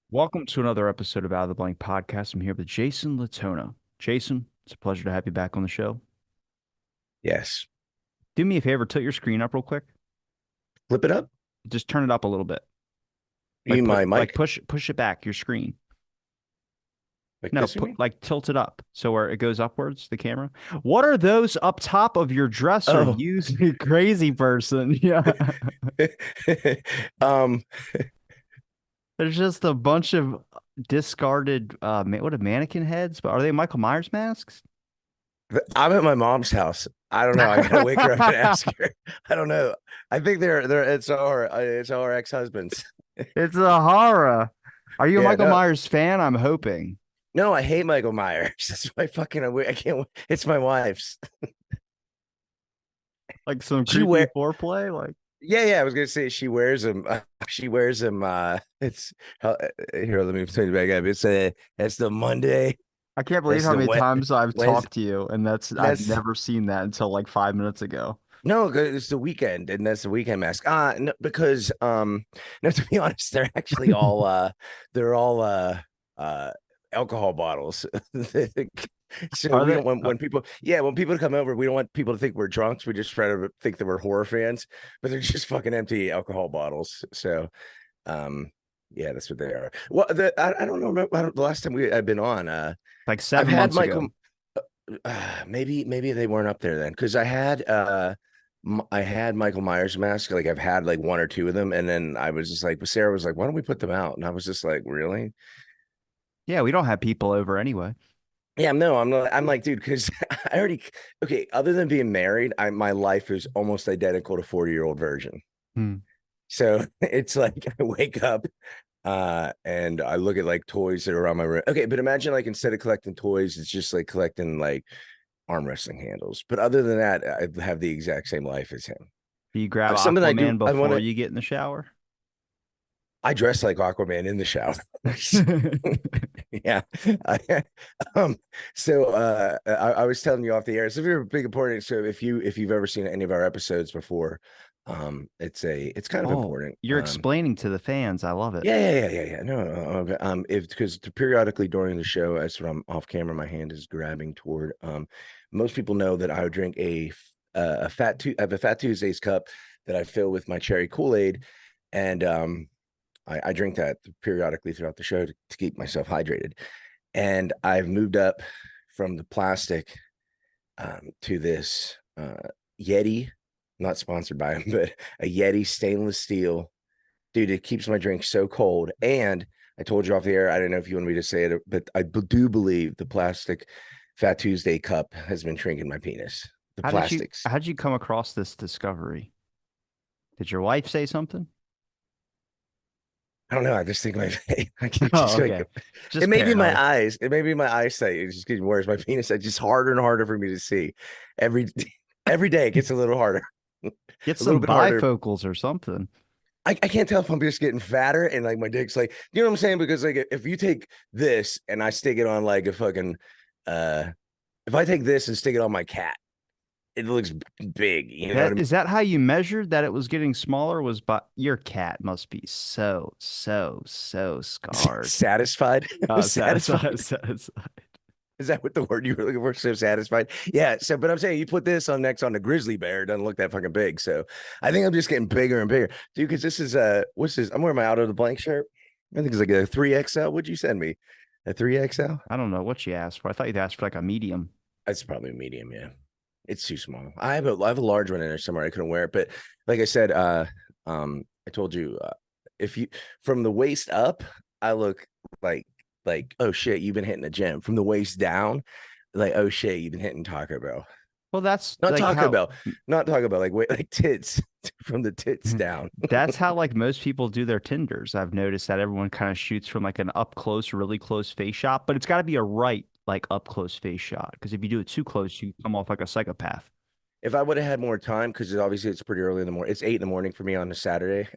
Welcome to another episode of Out of the Blank Podcast. I'm here with Jason Latona. Jason, it's a pleasure to have you back on the show. Yes. Do me a favor, tilt your screen up real quick. Flip it up. Just turn it up a little bit. You mean my Like mic? push it back, your screen. Like No, this, you mean? tilt it up so where it goes upwards, the camera. What are those up top of your dresser? Oh. You crazy person. Yeah. um, There's just a bunch of discarded what are mannequin heads? But are they Michael Myers masks? I'm at my mom's house. I don't know. I gotta wake her up and ask her. I don't know. I think they're it's our ex-husbands. It's a horror. Are you a Yeah, Michael no. Myers fan? I'm hoping. No, I hate Michael Myers. That's my fucking I can't. It's my wife's. Like some She creepy wear foreplay? Like, Yeah, I was gonna say she wears them. She wears them. It's here. Let me turn it back up. It's the Monday. I can't believe It's how the many times I've Wednesday. talked to you, and I've That's never seen that until like 5 minutes ago. No, it's the weekend, and that's the weekend mask. No, because no, to be honest, they're all alcohol bottles. So Are we they? don't want when people, yeah, when people come over, we don't want people to think we're drunks. We just try to think that we're horror fans, but they're just fucking empty alcohol bottles. So, um, yeah, that's what they are. Well, I don't know. The last time I've been on, Like I've seven had months Michael. ago. Maybe they weren't up there then because I had Michael Myers mask. Like I've had like one or two of them, and then I was just like, Sarah was like, "Why don't we put them out?" And I was just like, "Really?" Yeah, we don't have people over anyway. Yeah, no, I'm not. I'm like, dude, because I already okay. Other than being married, my life is almost identical to 40-year-old version. Hmm. So it's like I wake up, and I look at like toys that are around my room. Okay, but imagine like instead of collecting toys, it's just like collecting like arm wrestling handles. But other than that, I have the exact same life as him. Do you grab Something I do, Aquaman I want before to. you get in the shower? I dress like Aquaman in the shower. Yeah. I, um, so I was telling you off the air. So if you're a big important, so if you've ever seen any of our episodes before, it's kind of Oh, important. you're explaining to the fans. I love it. Yeah. No, okay. If Because periodically during the show, as when I'm off camera, my hand is grabbing toward. Most people know that I would drink I have a Fat Tuesdays cup that I fill with my cherry Kool-Aid, and I drink that periodically throughout the show to keep myself hydrated. And I've moved up from the plastic to this Yeti, not sponsored by them, but a Yeti stainless steel. Dude, it keeps my drink so cold. And I told you off the air, I don't know if you want me to say it, but do believe the plastic Fat Tuesday cup has been shrinking my penis. The plastics. How did you come across this discovery? Did your wife say something? I don't know. I just think my I keep Oh, just like okay. it Just may be my paranoid. eyes. It may be my eyesight. It's just getting worse. My penis is just harder and harder for me to see. Every every day it gets a little harder. A Get little some bit harder. bifocals or something. I can't tell if I'm just getting fatter and like my dick's like, you know what I'm saying? Because like if you take this and I stick it on like a fucking uh if I take this and stick it on my cat, it looks big. You know what I That mean? is that how you measured that it was getting smaller? Was but your cat must be so scarred. Satisfied. Satisfied. Satisfied. Is that what the word you were looking for? So satisfied. Yeah. So, but I'm saying you put this on next on the grizzly bear, it doesn't look that fucking big. So I think I'm just getting bigger and bigger. Dude, because this is what's this? I'm wearing my out of the blank shirt. I think it's like a 3XL. What'd you send me? A 3XL? I don't know what you asked for. I thought you'd asked for like a medium. That's probably a medium, yeah. It's too small. I have a large one in there somewhere. I couldn't wear it. But like I said, I told you if you from the waist up, I look like oh shit, you've been hitting the gym. From the waist down, like oh shit, you've been hitting Taco Bell. Well, that's Not like Taco how Bell, not Taco Bell, like wait, like tits from the tits down. that's how like most people do their Tinders. I've noticed that everyone kind of shoots from like an up close, really close face shot, but it's got to be a right like up close face shot because if you do it too close, you come off like a psychopath. If I would have had more time, because obviously it's pretty early in the morning. It's 8 in the morning for me on a Saturday.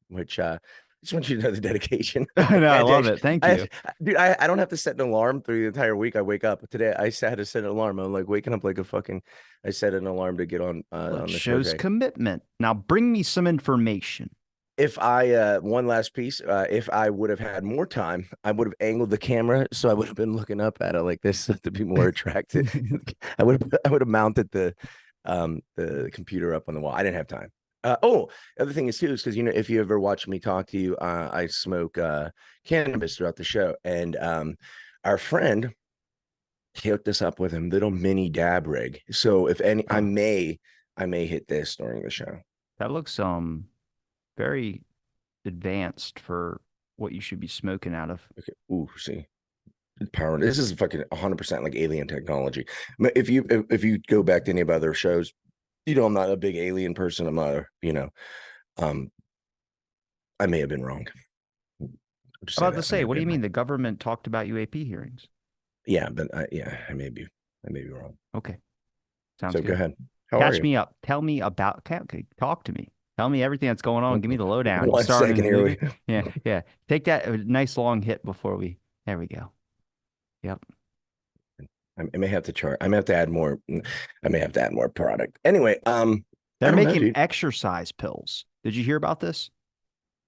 Which I just want you to know the dedication. I know, I And love it. Thank you. dude, I don't have to set an alarm through the entire week. I wake up today. Had to set an alarm. I'm like waking up like a fucking. I set an alarm to get Well, it on the show shows today. commitment. Now bring me some information. if I one last piece, if I would have had more time, I would have angled the camera so I would have been looking up at it like this to be more attractive. I would have mounted the computer up on the wall. I didn't have time. Oh, the other thing is too is because if you ever watch me talk to you, I smoke cannabis throughout the show, and our friend he hooked us up with a little mini dab rig. So if any, I Oh, may hit this during the show. that looks very advanced for what you should be smoking out of. Okay. Ooh, see. Power. This is fucking 100% like alien technology. If you go back to any of other shows, I'm not a big alien person. I'm not um, I may have been wrong. I'll just say About to that I may say, have what do you been mean wrong. the government talked about UAP hearings? Yeah, but yeah, I may be wrong. Okay, sounds So go good. ahead. How are Catch you? me up. Tell me about, okay, talk to me. Tell me everything that's going on. Give me the lowdown. You One starring in second the here. movie? Yeah, yeah. Take that nice long hit before we. There we go. Yep. I may have to chart. I may have to add more. I may have to add more product. Anyway, I They're don't know, making dude. exercise pills. Did you hear about this?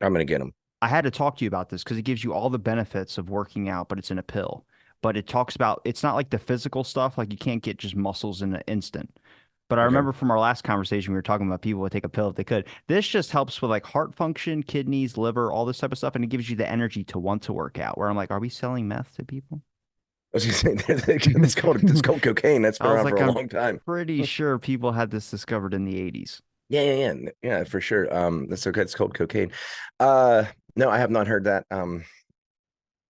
I'm gonna get them. I had to talk to you about this because it gives you all the benefits of working out, but it's in a pill. But it talks about it's not like the physical stuff, like you can't get just muscles in an instant. But I Okay. remember from our last conversation, we were talking about people would take a pill if they could. This just helps with like heart function, kidneys, liver, all this type of stuff, and it gives you the energy to want to work out. Where I'm like, are we selling meth to people? I was gonna say it's called cocaine. That's I been was around for like, a I'm long time. pretty sure people had this discovered in the 80s. Yeah, yeah, yeah, yeah, for sure. That's okay. It's called cocaine. No, I have not heard that.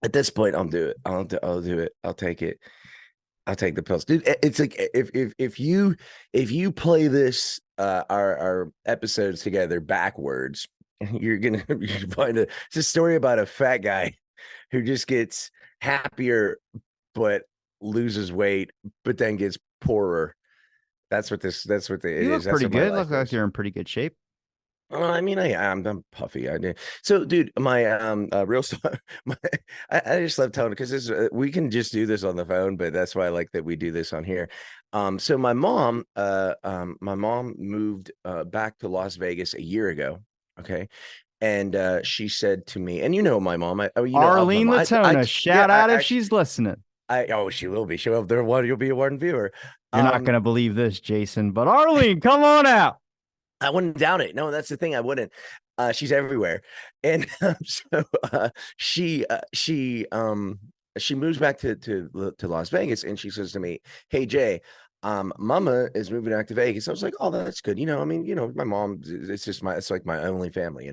At this point, I'll do it. I'll do it. I'll take it. I'll take the pills, dude. It's like if you play this our episodes together backwards, you find it's a story about a fat guy who just gets happier but loses weight, but then gets poorer. It You look is. That's pretty what my good. Look life like is. you're in pretty good shape. I mean, I'm puffy. I did. So, dude, my real stuff. I just love telling because this we can just do this on the phone, but that's why I like that we do this on here. So my mom moved back to Las Vegas a year ago. Okay, and she said to me, and my mom, of my Arlene mom, Latona, yeah, shout out if she's listening. oh, she will be. She'll there. What? You'll be a warden viewer. You're not Um, going to believe this, Jason, but Arlene, come on out. I wouldn't doubt it. No, that's the thing. I wouldn't. She's everywhere, and so she moves back to Las Vegas, and she says to me, "Hey Jay, Mama is moving back to Vegas." I was like, "Oh, that's good." I mean, my mom. It's like my only family.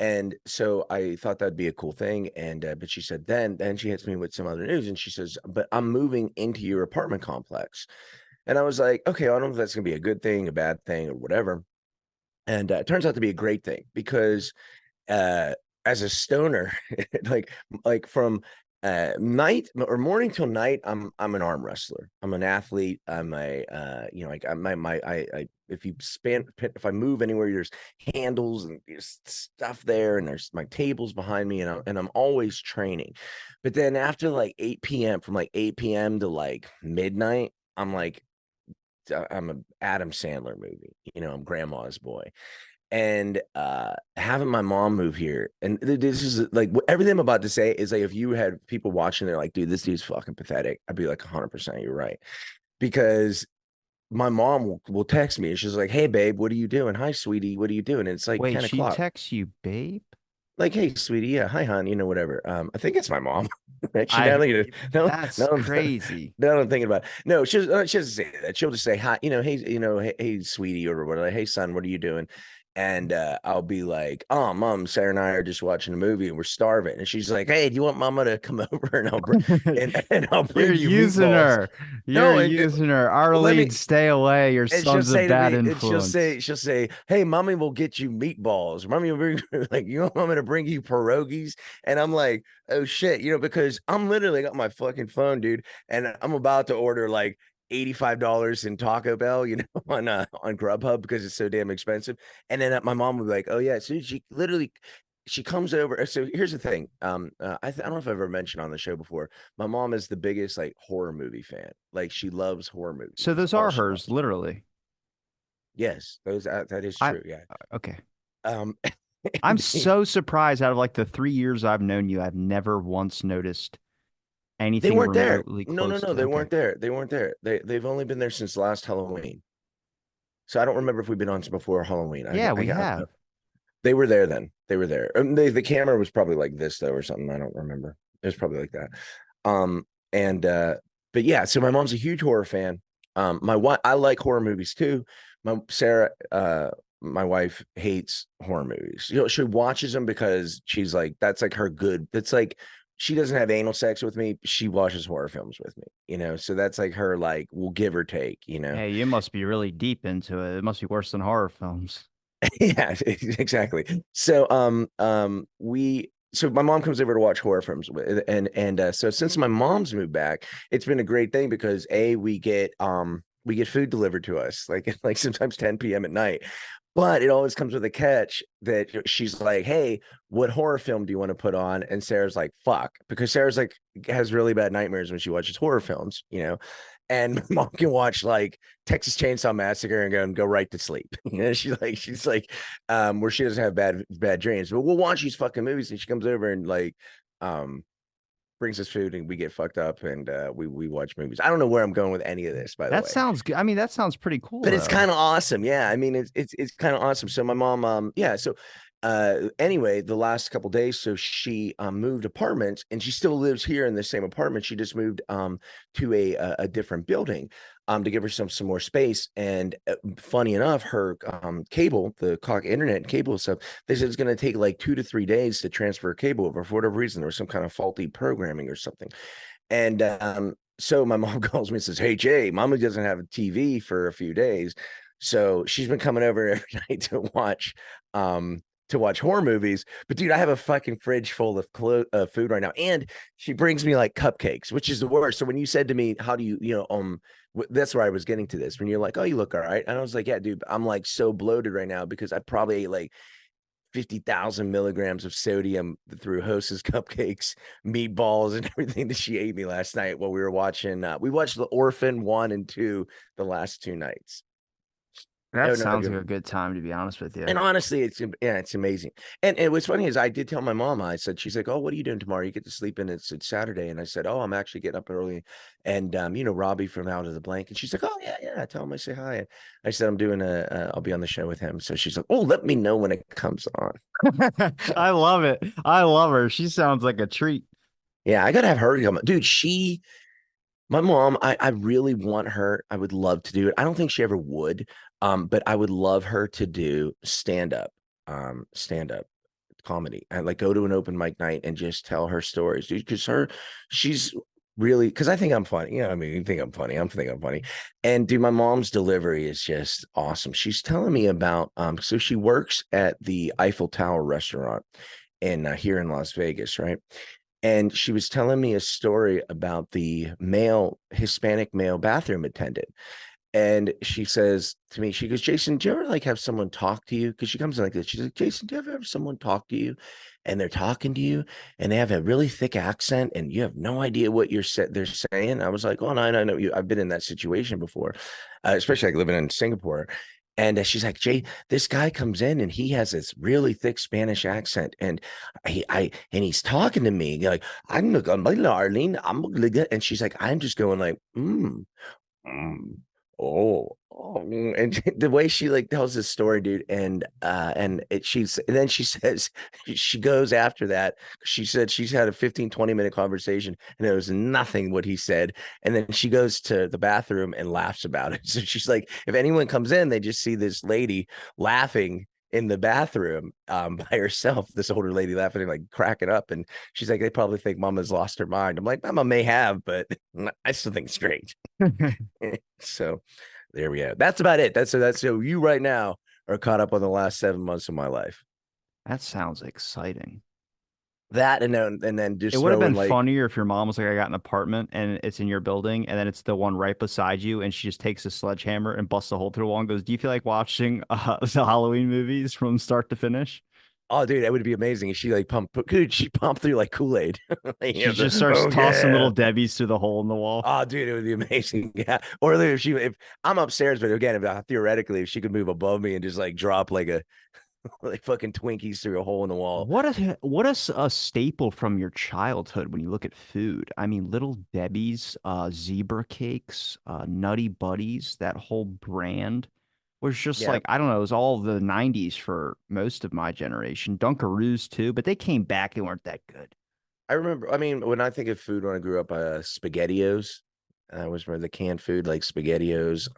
And so I thought that'd be a cool thing. And but she said then she hits me with some other news, and she says, "But I'm moving into your apartment complex." And I was like, "Okay, I don't know if that's gonna be a good thing, a bad thing, or whatever." And it turns out to be a great thing because uh, as a stoner, like from night or morning till night, I'm an arm wrestler. I'm an athlete. I'm a like if I move anywhere, there's handles and there's stuff there, and there's my tables behind me, and I'm always training. But then after like 8 p.m., from like 8 p.m. to like midnight, I'm an Adam Sandler movie. I'm grandma's boy. And having my mom move here, and this is like everything I'm about to say is like if you had people watching, they're like, dude, this dude's fucking pathetic. I'd be like 100% you're right. Because my mom will text me and she's like, hey babe, what are you doing? Hi sweetie, what are you doing? And it's like Wait, 10 she o'clock. texts you, babe? Like, hey sweetie, yeah, hi hon, whatever. I think it's my mom. Actually, I, no, that's no, crazy. now I'm thinking about it. No, she doesn't say that. She'll just say hi, hey, hey, sweetie, or whatever. Like, hey, son, what are you doing? And I'll be like, oh, mom, Sarah and I are just watching a movie and we're starving. And she's like, hey, do you want mama to come over and I'll You're bring you using meatballs? her. You're No, and using her. let Arlene, me stay away. Your and she'll son's a say to bad me, and influence. she'll say, "Hey, mommy will get you meatballs. Mommy will bring like you want mommy to bring you pierogies." And I'm like, "Oh shit," because I'm literally got my fucking phone, dude, and I'm about to order like $85 in Taco Bell, on Grubhub because it's so damn expensive. And then my mom would be like, "Oh yeah," so she comes over. So here's the thing. I don't know if I've ever mentioned on the show before. My mom is the biggest like horror movie fan. Like she loves horror movies. So It's those all are she hers, loves. literally. Yes, that is I true. Yeah. okay. Um, I'm so surprised out of like the 3 years I've known you, I've never once noticed They anything weren't there. remotely No, no, close no, to they okay. weren't there. They weren't there. They've only been there since last Halloween. So I don't remember if we've been on before Halloween. Yeah, we have. They were there then. They were there. The camera was probably like this though or something. I don't remember. It was probably like that. Um and but yeah, so my mom's a huge horror fan. My wife, I like horror movies too. My Sarah my wife hates horror movies. You know, she watches them because she's like that's like her good. That's like she doesn't have anal sex with me. She watches horror films with me, you know. So that's like her like we'll give or take, you know. Hey, you must be really deep into it. It must be worse than horror films. Yeah, exactly. So so my mom comes over to watch horror films and so since my mom's moved back, it's been a great thing because we get food delivered to us like sometimes 10 p.m. at night. But it always comes with a catch that she's like, "Hey, what horror film do you want to put on?" And Sarah's like, "Fuck," because Sarah's like has really bad nightmares when she watches horror films, you know. And my mom can watch like Texas Chainsaw Massacre and go right to sleep. You know, she's like, where she doesn't have bad dreams. But we'll watch these fucking movies, and she comes over and like, um, brings us food, and we get fucked up, and we watch movies. I don't know where I'm going with any of this, by the That way, sounds good. I mean, that sounds pretty cool but it's though. kind of awesome. Yeah, I mean, it's kind of awesome. So my mom, yeah, so anyway, the last couple days, so she moved apartments, and she still lives here in the same apartment. She just moved to a different building to give herself some more space. And funny enough, her cable, the Cox internet cable stuff, they said it's going to take like 2 to 3 days to transfer cable over. For whatever reason, there was some kind of faulty programming or something. And so my mom calls me and says, "Hey Jay, mommy doesn't have a TV for a few days." So she's been coming over every night to watch horror movies. But dude, I have a fucking fridge full of food right now. And she brings me like cupcakes, which is the worst. So when you said to me, how do you, that's where I was getting to this. When you're like, "Oh, you look all right." And I was like, "Yeah, dude, I'm like so bloated right now because I probably ate like 50,000 milligrams of sodium through Hostess cupcakes, meatballs, and everything that she ate me last night while we were watching. We watched The Orphan 1 and 2 the last 2 nights. That Oh, no, sounds like a good time, to be honest with you. and honestly, yeah, it's amazing. And what's funny is I did tell my mom. I said, she's like, "Oh, what are you doing tomorrow? You get to sleep in. It's Saturday." And I said, "Oh, I'm actually getting up early." And Robbie from Out of the Blank, and she's like, "Oh yeah, yeah." I tell him I say hi. And I said, "I'm doing I'll be on the show with him." So she's like, "Oh, let me know when it comes on." So I love it. I love her. She sounds like a treat. yeah, I gotta have her come. Dude, my mom, I really want her. I would love to do it. I don't think she ever would. But I would love her to do stand up comedy and like go to an open mic night and just tell her stories, dude. Because she's really, because I think I'm funny. I mean, you think I'm funny. I'm think I'm funny. And dude, my mom's delivery is just awesome. She's telling me about, so she works at the Eiffel Tower restaurant in here in Las Vegas, right? And she was telling me a story about the Hispanic male bathroom attendant. And she says to me, she goes, "Jason, do you ever like have someone talk to you?" Because she comes in like this. She's like, "Jason, do you ever have someone talk to you and they're talking to you and they have a really thick accent and you have no idea what they're saying?" I was like, "Oh, no, I know you. I've been in that situation before, especially like living in Singapore." And she's like, "Jay, this guy comes in and he has this really thick Spanish accent, and and he's talking to me like, I'm like, Arlene, I'm," and she's like, I'm just going like, mm, and the way she like tells this story, dude, and then she says she goes after that. She said she's had a 15-20 minute conversation and it was nothing what he said. And then she goes to the bathroom and laughs about it. So she's like, if anyone comes in, they just see this lady laughing in the bathroom by herself, this older lady laughing and like cracking up. And she's like, they probably think Mama's lost her mind. I'm like, Mama may have, but I still think it's great. So there we go. That's about it. That's so you right now are caught up on the last 7 months of my life. That sounds exciting. That and then It just would have throw in been like, funnier if your mom was like, I got an apartment and it's in your building, and then it's the one right beside you, and she just takes a sledgehammer and busts a hole through the wall and goes, "Do you feel like watching the Halloween movies from start to finish?" oh dude, that would be amazing. She like dude, she pumped through like Kool-Aid. She just starts Oh tossing little yeah. Debbies through the hole in the wall. Oh, dude, it would be amazing. Yeah. Or if I'm upstairs, but again, if theoretically, if she could move above me and just like drop like like fucking Twinkies through a hole in the wall. What is a staple from your childhood when you look at food? I mean, Little Debbie's, zebra cakes, Nutty Buddies, that whole brand was just Yeah, like, I don't know, it was all the 90s for most of my generation. Dunkaroos too, but they came back and weren't that good. I remember. I mean, when I think of food when I grew up, SpaghettiOs. Was where the canned food like SpaghettiOs.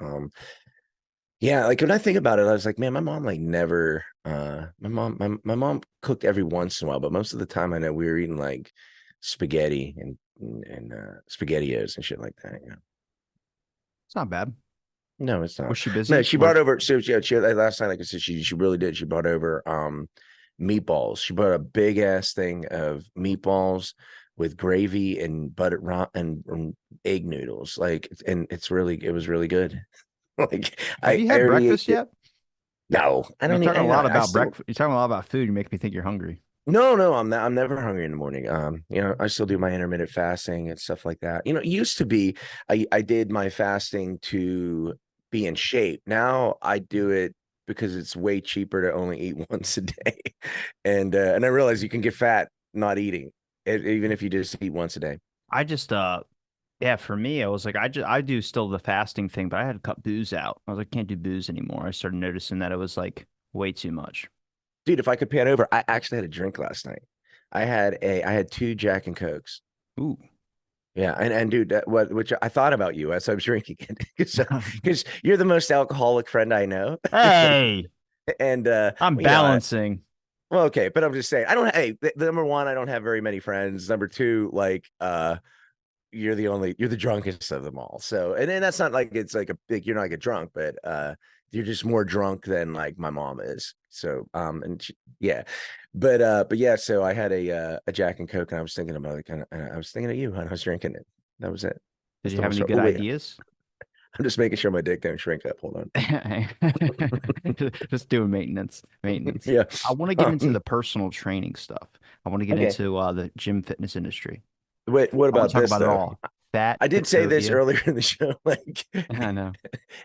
Yeah, like when I think about it, I was like, man, my mom like never. My mom cooked every once in a while, but most of the time, I know we were eating like spaghetti and SpaghettiOs and shit like that. Yeah. It's not bad. No, it's Was not. she No, busy? she brought Was over. So she last night, like I said, she really did. She brought over meatballs. She brought a big ass thing of meatballs with gravy and and egg noodles. Like, and it was really good. Like Have you I had already ate breakfast it. yet? No, I You're don't eat. talking a I, lot I about still breakfast. You're talking a lot about food. You make me think you're hungry. no, I'm never hungry in the morning. I still do my intermittent fasting and stuff like that. It used to be I did my fasting to be in shape. Now I do it because it's way cheaper to only eat once a day. And I realize you can get fat not eating, even if you just eat once a day. I just Yeah, for me, I was like, I do still the fasting thing, but I had to cut booze out. I was like, can't do booze anymore. I started noticing that it was like way too much. Dude, if I could pan over, I actually had a drink last night. I had two Jack and Cokes. Ooh. Yeah, and dude, which I thought about you as I was drinking it because you're the most alcoholic friend I know. Hey, And I'm balancing. well, okay, but I'm just saying, I don't. Hey, number one, I don't have very many friends. Number two, like, you're the drunkest of them all. So, and then that's not like it's like a big. You're not like a drunk, but you're just more drunk than like my mom is. So, yeah, but yeah. So I had a Jack and Coke, and I was thinking about it, and I was thinking of you, and I was drinking it. That was it. Did That's you the have whole any story. good Oh wait, ideas? I'm just making sure my dick don't shrink up. Hold on. Just doing maintenance. Maintenance. Yeah. I want to get into the personal training stuff. I want to get Okay. into the gym fitness industry. Wait, what I want about to talk this about it though? all. Fat, I did say this phobia. earlier in the show. Like I know.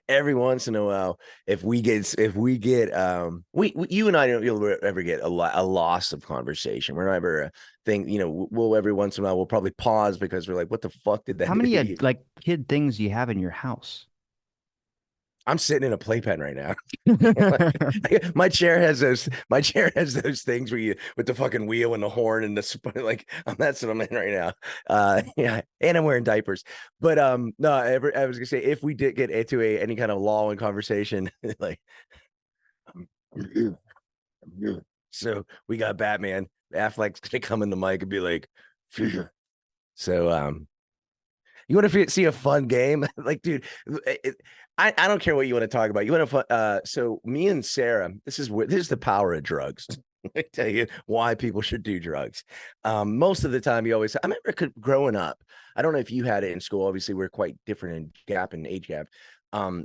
every once in a while, if we get we you and I don't you'll ever get a loss of conversation. We're never a thing, we'll every once in a while we'll probably pause because we're like, what the fuck did How that many idiot? like kid things do you have in your house? I'm sitting in a playpen right now. My chair has those things where you with the fucking wheel and the horn and the like that's what I'm in right now. Yeah, and I'm wearing diapers. But no, I was gonna say if we did get into any kind of law and conversation, like I'm here, I'm here. So we got Batman. Affleck's gonna come in the mic and be like, "Fear." So you want to see a fun game? Like, dude, I don't care what you want to talk about. You want to so me and Sarah, this is the power of drugs. Let me tell you why people should do drugs. Most of the time, you always. I remember growing up. I don't know if you had it in school. Obviously, we're quite different in gap and age gap.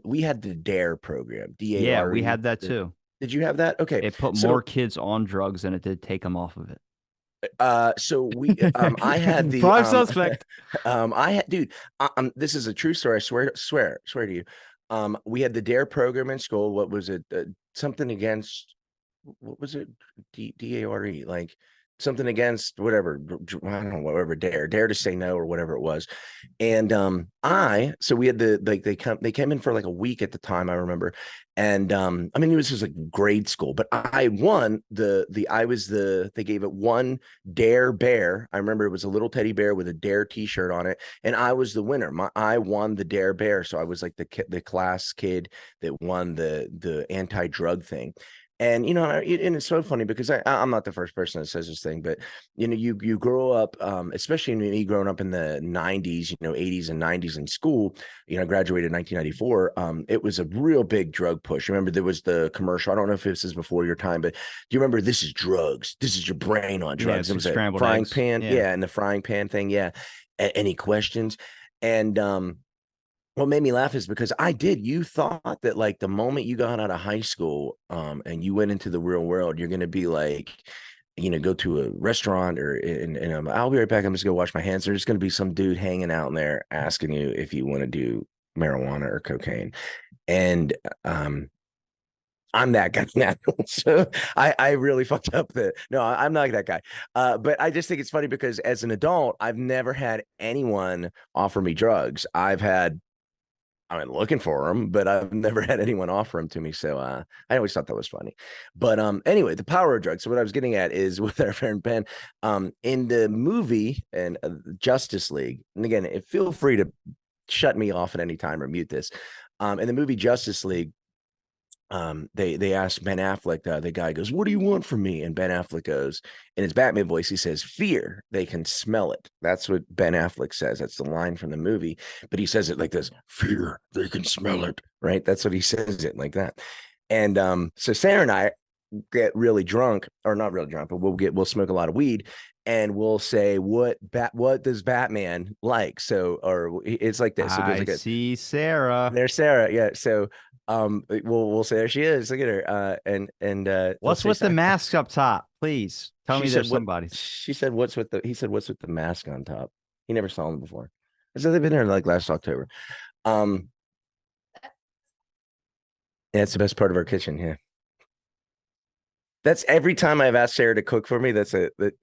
We had the DARE program, Yeah, we DARE. had that too. Did you have that? Okay, It put more so kids on drugs than it did take them off of it. so we I had the Prime suspect. I had dude this is a true story. I swear to you. We had the DARE program in school. What was it? Something against what was it? DARE, like something against whatever. I don't know, whatever dare to say no or whatever it was. And so we had they came in for like a week at the time, I remember. And I mean, it was just like grade school, but I won I was they gave it one Dare Bear. I remember it was a little teddy bear with a Dare t-shirt on it, and I was the winner. I won the Dare Bear, so I was like the class kid that won the anti-drug thing. And and it's so funny because I'm not the first person that says this thing, but you grow up, especially me growing up in the 90s, 80s and 90s in school. I graduated in 1994. It was a real big drug push. Remember, there was the commercial. I don't know if this is before your time, but do you remember this is drugs? This is your brain on Yeah, drugs. it's It like was a scrambled frying eggs. pan. Yeah. Yeah. And the frying pan thing. Yeah. Any questions? And what made me laugh is because I did. You thought that like the moment you got out of high school, and you went into the real world, you're gonna be like, go to a restaurant and I'll be right back. I'm just gonna wash my hands. There's just gonna be some dude hanging out in there asking you if you want to do marijuana or cocaine. And I'm that guy now. So I really fucked up the no, I'm not that guy. But I just think it's funny because as an adult, I've never had anyone offer me drugs. I've been looking for them, but I've never had anyone offer them to me. So I always thought that was funny. But anyway, the power of drugs. So what I was getting at is with our friend Ben, in the movie and Justice League, and again, feel free to shut me off at any time or mute this. In the movie Justice League, they asked Ben Affleck, the guy goes, "What do you want from me?" And Ben Affleck goes, in his Batman voice, he says, "Fear, they can smell it." That's what Ben Affleck says. That's the line from the movie, but he says it like this: "Fear, they can smell it." Right? That's what he says it like that. And so Sarah and I get really drunk, or not really drunk, but we'll smoke a lot of weed, and we'll say, what does Batman like? So, or it's like this. So it goes I like a see Sarah. there's Sarah. Yeah. So we'll say there she is. Look at her. And they'll What's say with the Sarah. mask up top? Please tell She me said there's what somebody's. she said, what's with the he said, what's with the mask on top? He never saw them before. So they've been there like last October. Um, yeah, it's the best part of our kitchen. Yeah. That's every time I've asked Sarah to cook for me. That's it. That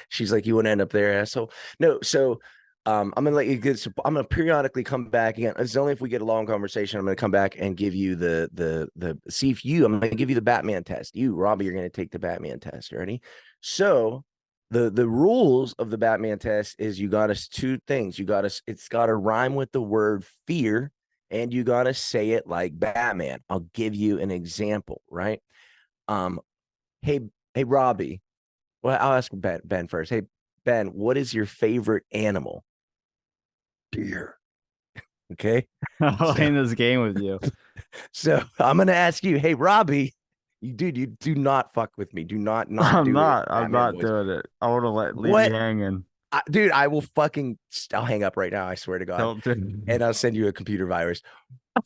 she's like, "You want to end up there, asshole?" No, so I'm gonna let you get. I'm gonna periodically come back again. It's only if we get a long conversation. I'm gonna come back and give you the see if you. I'm gonna give you the Batman test. You, Robbie, you're gonna take the Batman test. Ready? So the rules of the Batman test is you got us two things. You got us. It's got to rhyme with the word fear, and you got to say it like Batman. I'll give you an example. Right? Um, Hey, hey, Robbie. Well, I'll ask Ben first. Hey, Ben, what is your favorite animal? Deer. Okay. I'm So, playing this game with you. so I'm gonna ask you, hey, Robbie, you do not fuck with me. Do not I'm do it. not. I'm Batman not voice. doing it. I want to leave you What? hanging. Dude, I will fucking I'll hang up right now. I swear to God. Don't do. And I'll send you a computer virus.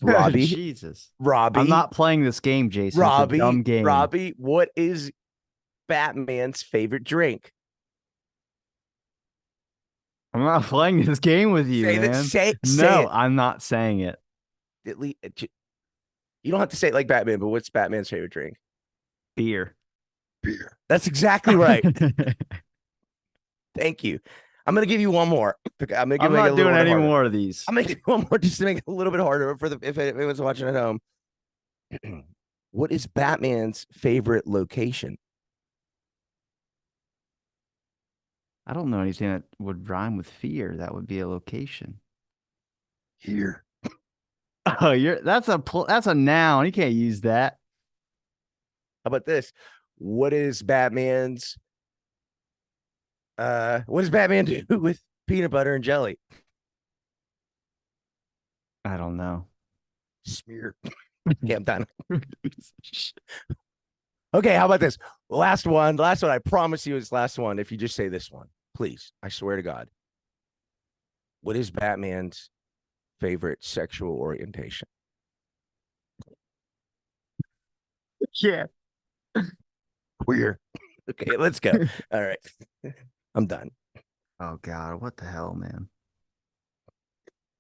Robbie, Jesus. I'm Robbie, not playing this game, Jason. It's a dumb game. Robbie, what is Batman's favorite drink? I'm not playing this game with you, Say that, man. say No, it. I'm not saying it. At least you don't have to say it like Batman, but what's Batman's favorite drink? Beer. Beer. That's exactly right. Thank you. I'm gonna give you one more. I'm gonna I'm make it a not little doing bit any harder. more of these. I'm gonna give you one more just to make it a little bit harder for the if anyone's watching at home. What is Batman's favorite location? I don't know anything that would rhyme with fear. That would be a location. Here. Oh, that's a noun. You can't use that. How about this? What is Batman's what does Batman do with peanut butter and jelly? I don't know. Smear. Okay, I'm done. Okay, how about this? Last one. Last one. I promise you is last one. If you just say this one, please. I swear to God. What is Batman's favorite sexual orientation? Yeah. Queer. Okay, let's go. All right. I'm done. Oh God, what the hell, man?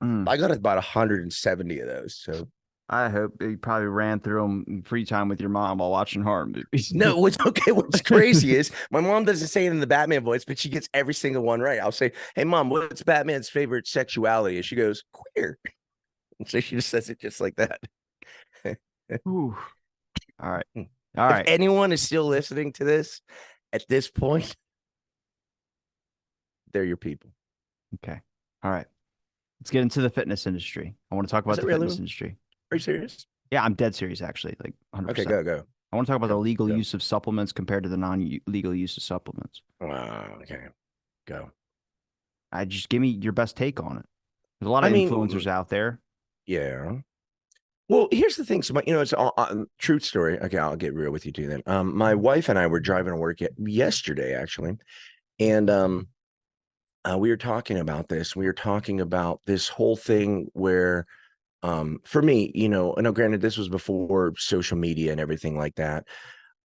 Mm. I got about 170 of those. So I hope you probably ran through them in free time with your mom while watching horror movies. no, what's okay. What's crazy is my mom doesn't say it in the Batman voice, but she gets every single one right. I'll say, "Hey, mom, what's Batman's favorite sexuality?" And she goes, "Queer." And so she just says it just like that. Ooh. All right. All If right. anyone is still listening to this at this point, they're your people. Okay. All right. Let's get into the fitness industry. I want to talk Is about it the really? fitness industry. Are you serious? Yeah, I'm dead serious, actually, like Okay, 100%. go. I want to talk about the Go. legal Go. use of supplements compared to the non-legal use of supplements. Okay. Go. I just give me your best take on it. There's a lot I of mean, influencers out there. yeah. Well, here's the thing. So, it's all truth story. Okay, I'll get real with you too. Then, my wife and I were driving to work yesterday, actually, and we were talking about this. We were talking about this whole thing where, for me, I know, granted, this was before social media and everything like that.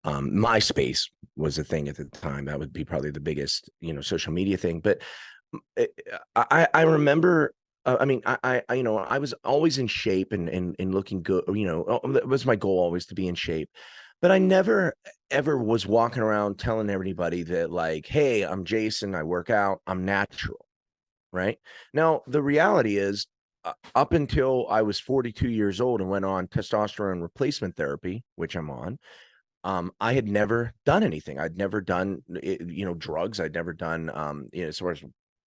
MySpace was a thing at the time. That would be probably the biggest, social media thing. But I remember I mean, you know, I was always in shape and looking good. You know, that was my goal, always to be in shape. But I never ever was walking around telling everybody that, like, hey, I'm Jason, I work out, I'm natural. Right now, the reality is, up until I was 42 years old and went on testosterone replacement therapy, which I'm on, I had never done anything. I'd never done, you know, drugs. I'd never done, you know, as far as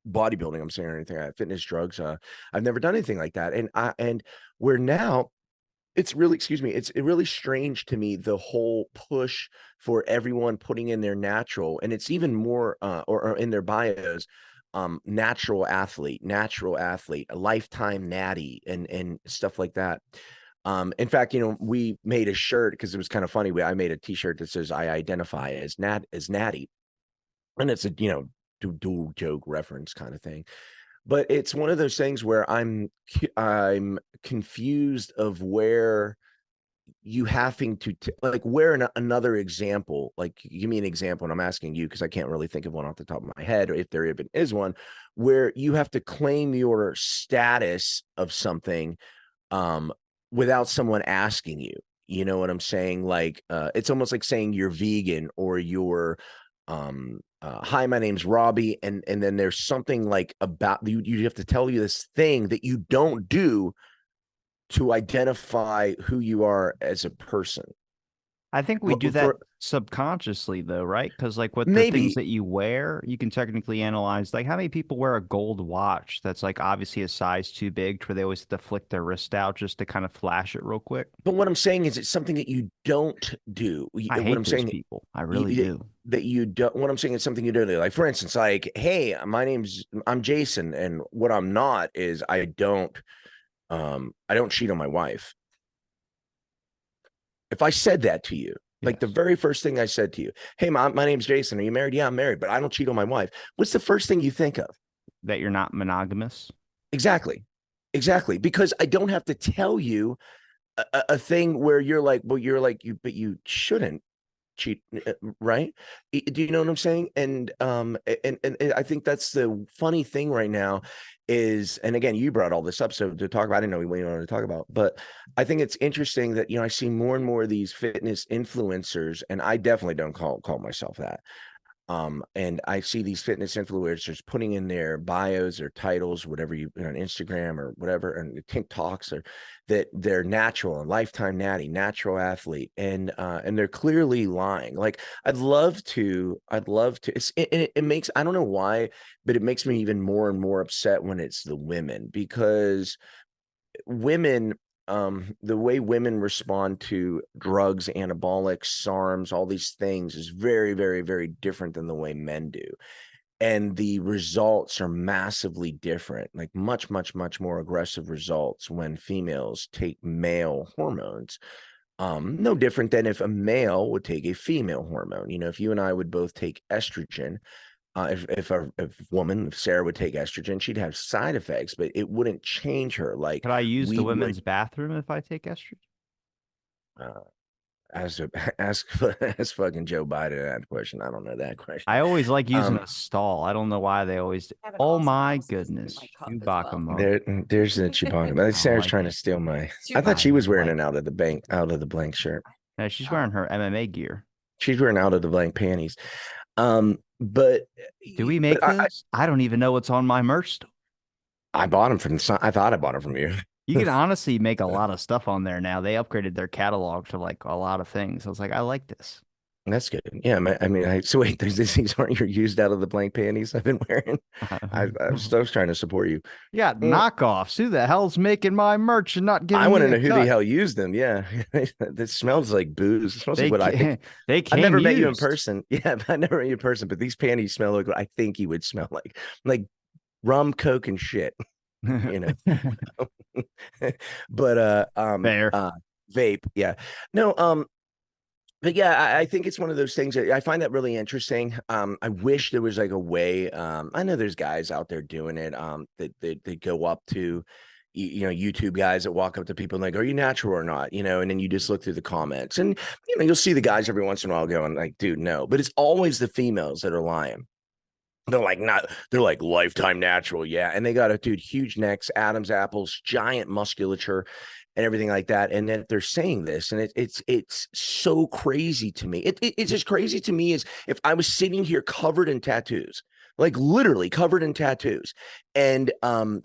bodybuilding, I'm saying, or anything, fitness, drugs. I've never done anything like that. And we're now, it's really, excuse me, it's really strange to me, the whole push for everyone putting in their natural, and it's even more, or in their bios, natural athlete, a lifetime natty, and stuff like that. In fact, you know, we made a shirt because it was kind of funny. I made a T-shirt that says "I identify as natty," and it's a, you know, dual joke reference kind of thing. But it's one of those things where I'm confused of where you having to like, where another example, like, give me an example, and I'm asking you because I can't really think of one off the top of my head, or if there even is one, where you have to claim your status of something, um, without someone asking you. You know what I'm saying? Like, it's almost like saying you're vegan, or you're, hi, my name's Robbie, and then there's something like about you. You have to tell you this thing that you don't do to identify who you are as a person. I think we do that For subconsciously though, right? Because like with the things maybe, that you wear, you can technically analyze like how many people wear a gold watch that's like obviously a size too big where they always have to flick their wrist out just to kind of flash it real quick. but what I'm saying is, it's something that you don't do. I What hate I'm those saying, people. I really do. that you don't. What I'm saying is something you don't do. Like, for instance, like, hey, I'm Jason, and what I'm not is, I don't cheat on my wife. If I said that to you, like the Yes. very first thing I said to you, hey, my name's Jason. Are you married? Yeah, I'm married, but I don't cheat on my wife. What's the first thing you think of? That you're not monogamous. Exactly. Exactly. Because I don't have to tell you a thing where you're like, well, you're like, but you shouldn't cheat, right? Do you know what I'm saying? And I think that's the funny thing right now is, and again, you brought all this up, so to talk about, I didn't know what you wanted to talk about, but I think it's interesting that, you know, I see more and more of these fitness influencers, and I definitely don't call myself that. And I see these fitness influencers putting in their bios or titles, whatever, you know, on Instagram or whatever, and TikToks, or that they're natural and lifetime natty, natural athlete, and they're clearly lying. Like, I'd love to. It makes, I don't know why, but it makes me even more and more upset when it's the women, because women, the way women respond to drugs, anabolics, SARMs, all these things is very, very, very different than the way men do. And the results are massively different, like much, much, much more aggressive results when females take male hormones. No different than if a male would take a female hormone. You know, if you and I would both take estrogen, if woman, if Sarah would take estrogen, she'd have side effects, but it wouldn't change her like Could I use the we would. women's bathroom if I take estrogen? Uh, ask ask ask fucking Joe Biden that question. I don't know that question. I always like using Um, a stall. I don't know why they always. Oh my goodness, Chewbacca mug. there's the Chewbacca. I don't Sarah's like trying to it. steal my. I thought I she was don't wearing like an it. out of the blank shirt. She's wearing her MMA gear. She's wearing out of the blank panties. But Do we but make those? I don't even know what's on my merch store. I bought them from. I thought I bought them from you. You can honestly make a lot of stuff on there now. They upgraded their catalog to like a lot of things. I was like, I like this. That's good. Yeah, I mean, so wait, these things aren't your used out of the blank panties I've been wearing. I was trying to support you. You got Mm, knockoffs. Who the hell's making my merch and not I giving want me to a know who the cut? hell used them. Yeah, this smells like booze. It smells like They what I think. they I've came never met you in used. person. Yeah, I never met you in person, but these panties smell like what I think you would smell like rum, coke, and shit. You know, but Fair. vape. Yeah, no, but yeah, I think it's one of those things that I find that really interesting. I wish there was like a way. I know there's guys out there doing it. That they go up to, you know, YouTube guys that walk up to people and like, "Are you natural or not?" You know, and then you just look through the comments, and you know, you'll see the guys every once in a while going like, "Dude, no," but it's always the females that are lying. They're like not. They're like lifetime natural, yeah. And they got a dude, huge necks, Adam's apples, giant musculature, and everything like that. And then they're saying this, and it's so crazy to me. It's as crazy to me as if I was sitting here covered in tattoos, like literally covered in tattoos, and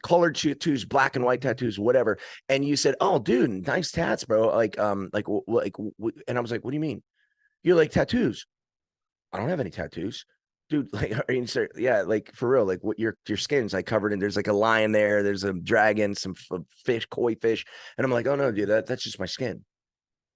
colored tattoos, black and white tattoos, whatever. And you said, "Oh, dude, nice tats, bro." And I was like, "What do you mean? You're like tattoos?" I don't have any tattoos. Dude, like, are you yeah, like for real, like what your skin's like covered in. There's like a lion there, there's a dragon, some fish, koi fish, and I'm like, oh no, dude, that's just my skin.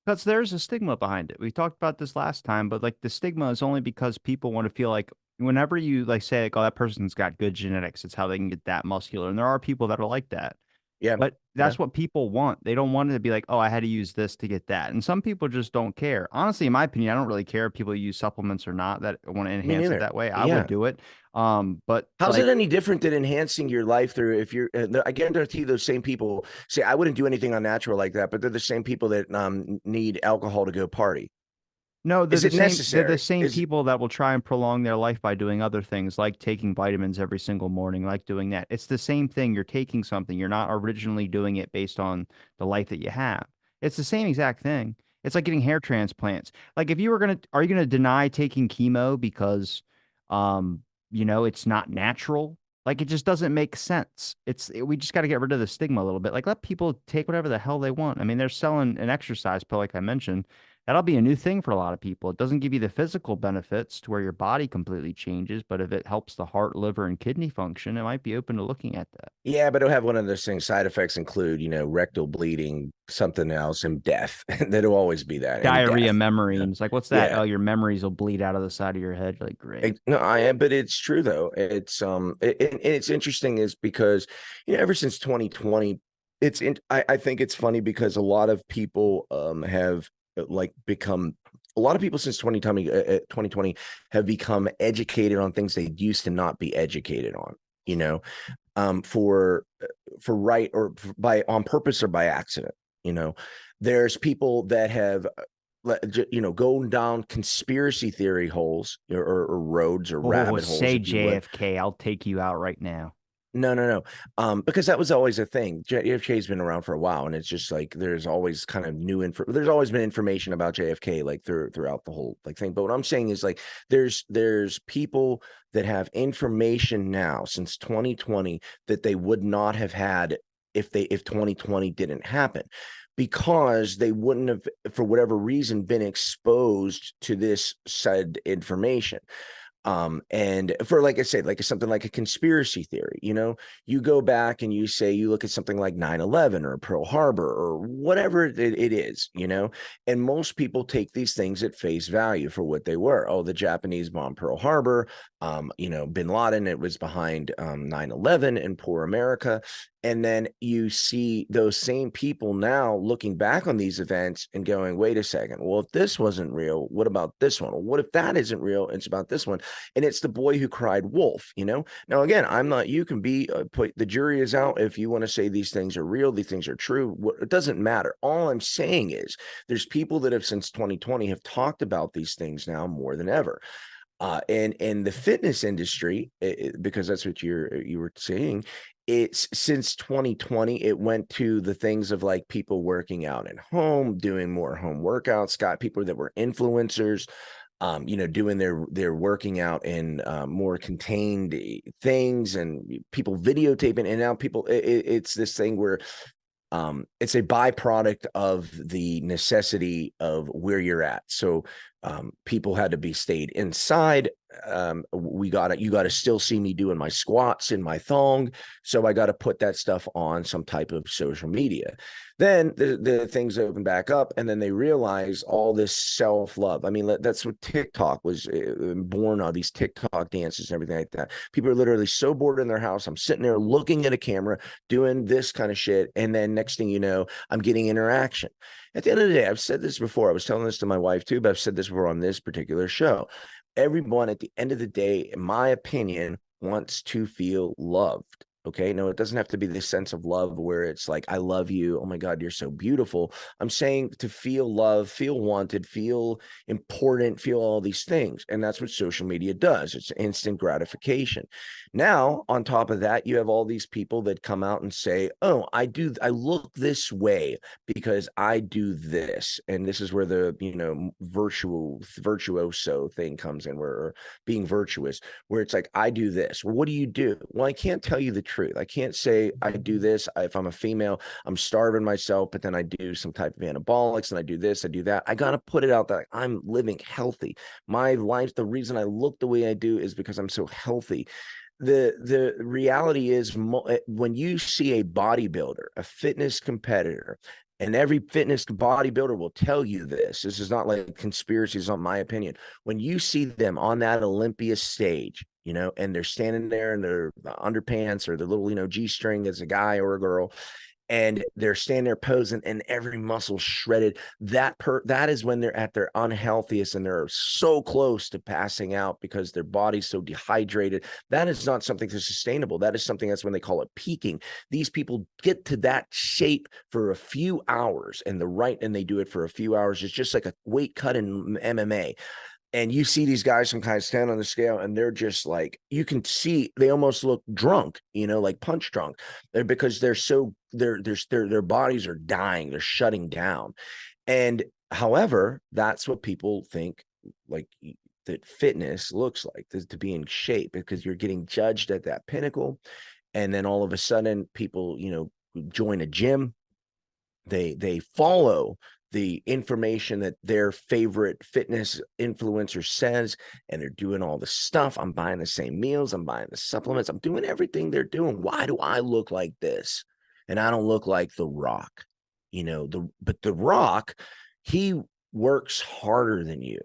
Because there's a stigma behind it. We talked about this last time, but like the stigma is only because people want to feel like whenever you like say like, oh, that person's got good genetics, it's how they can get that muscular. And there are people that are like that. Yeah, But yeah. that's what people want. They don't want it to be like, oh, I had to use this to get that. And some people just don't care. Honestly, in my opinion, I don't really care if people use supplements or not that want to Me enhance it neither. that way. I would Yeah. do it. But How's it like, any different than enhancing your life through if you're I guarantee those same people say I wouldn't do anything unnatural like that, but they're the same people that need alcohol to go party. no, Is it they're the necessary? same Is people that will try and prolong their life by doing other things, like taking vitamins every single morning, like doing that. It's the same thing. You're taking something. You're not originally doing it based on the life that you have. It's the same exact thing. It's like getting hair transplants. Like if you were gonna, are you gonna deny taking chemo because, um, it's not natural? Like it just doesn't make sense. We just got to get rid of the stigma a little bit. Like let people take whatever the hell they want. I mean, they're selling an exercise pill, like I mentioned. That'll be a new thing for a lot of people. It doesn't give you the physical benefits to where your body completely changes, but if it helps the heart, liver, and kidney function, it might be open to looking at that. Yeah, but it'll have one of those things. Side effects include, rectal bleeding, something else, and death. That'll always be that, and Diarrhea death. Yeah, memories. Like, what's that? yeah. Oh, your memories will bleed out of the side of your head. Like, great. No, I am, but it's true though. And it's interesting is because ever since 2020, I think it's funny because a lot of people have like become a lot of people since 2020 have become educated on things they used to not be educated on. You know, for right or by on purpose or by accident. You know, there's people that have going down conspiracy theory holes or roads or Oh, rabbit holes, say if you would. JFK. I'll take you out right now. No, no, no. Because that was always a thing. JFK's been around for a while, and it's just like there's always kind of new info. There's always been information about JFK like throughout the whole like thing. But what I'm saying is like there's people that have information now since 2020 that they would not have had if 2020 didn't happen because they wouldn't have for whatever reason been exposed to this said information. And for like I said, like something like a conspiracy theory, you go back and you say you look at something like 9/11 or Pearl Harbor or whatever it is, and most people take these things at face value for what they were. Oh, the Japanese bombed Pearl Harbor, bin Laden, it was behind 9/11 and poor America. And then you see those same people now looking back on these events and going, wait a second, well, if this wasn't real, what about this one? Or what if that isn't real? It's about this one. And it's the boy who cried wolf. Now again, I'm not, you can be put, the jury is out if you want to say these things are real, these things are true. It doesn't matter. All I'm saying is there's people that have since 2020 have talked about these things now more than ever. And the fitness industry, because that's what you were saying, it's since 2020 it went to the things of like people working out at home, doing more home workouts, got people that were influencers, doing their working out in more contained things, and people videotaping, and now people it's this thing where it's a byproduct of the necessity of where you're at. So people had to be stayed inside. You got to still see me doing my squats in my thong. So I got to put that stuff on some type of social media. Then the things open back up, and then they realize all this self-love. I mean, that's what TikTok was born of, these TikTok dances and everything like that. People are literally so bored in their house. I'm sitting there looking at a camera, doing this kind of shit. And then next thing you know, I'm getting interaction. At the end of the day, I've said this before. I was telling this to my wife too, but I've said this before on this particular show. Everyone at the end of the day, in my opinion, wants to feel loved. Okay. No, it doesn't have to be this sense of love where it's like, I love you. Oh my God, you're so beautiful. I'm saying to feel love, feel wanted, feel important, feel all these things. And that's what social media does. It's instant gratification. Now, on top of that, you have all these people that come out and say, oh, I look this way because I do this. And this is where the, virtuoso thing comes in, where being virtuous, where it's like, I do this. Well, what do you do? Well, I can't tell you the truth. I can't say I do this. If I'm a female, I'm starving myself, but then I do some type of anabolics and I do this, I do that. I got to put it out that I'm living healthy. My life, the reason I look the way I do is because I'm so healthy. The reality is, when you see a bodybuilder, a fitness competitor, and every fitness bodybuilder will tell you this is not like conspiracies, on my opinion. When you see them on that Olympia stage, and they're standing there in their underpants or the little, G-string as a guy or a girl, and they're standing there posing and every muscle shredded, that is when they're at their unhealthiest and they're so close to passing out because their body's so dehydrated. That is not something that's sustainable. That is something, that's when they call it peaking. These people get to that shape for a few hours, and they do it for a few hours. It's just like a weight cut in MMA. And you see these guys sometimes stand on the scale and they're just like, you can see they almost look drunk, like punch drunk. Because they're so their bodies are dying, they're shutting down. And however, that's what people think, like, that fitness looks like, to be in shape, because you're getting judged at that pinnacle. And then all of a sudden people, join a gym, they follow the information that their favorite fitness influencer says, and they're doing all the stuff. I'm buying the same meals, I'm buying the supplements, I'm doing everything they're doing. Why do I look like this and I don't look like The Rock? But The Rock, he works harder than you.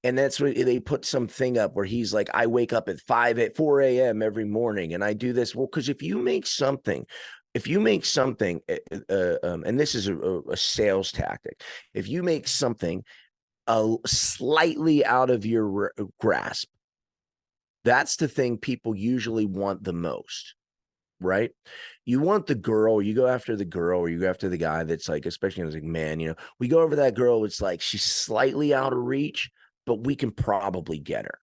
And that's what they put something up where he's like, I wake up at 4 a.m. every morning and I do this. Well, because if you make something, and this is a sales tactic, if you make something slightly out of your grasp, that's the thing people usually want the most, right? You want the girl, or you go after the girl, or you go after the guy that's like, especially as a man, we go over that girl. It's like she's slightly out of reach, but we can probably get her.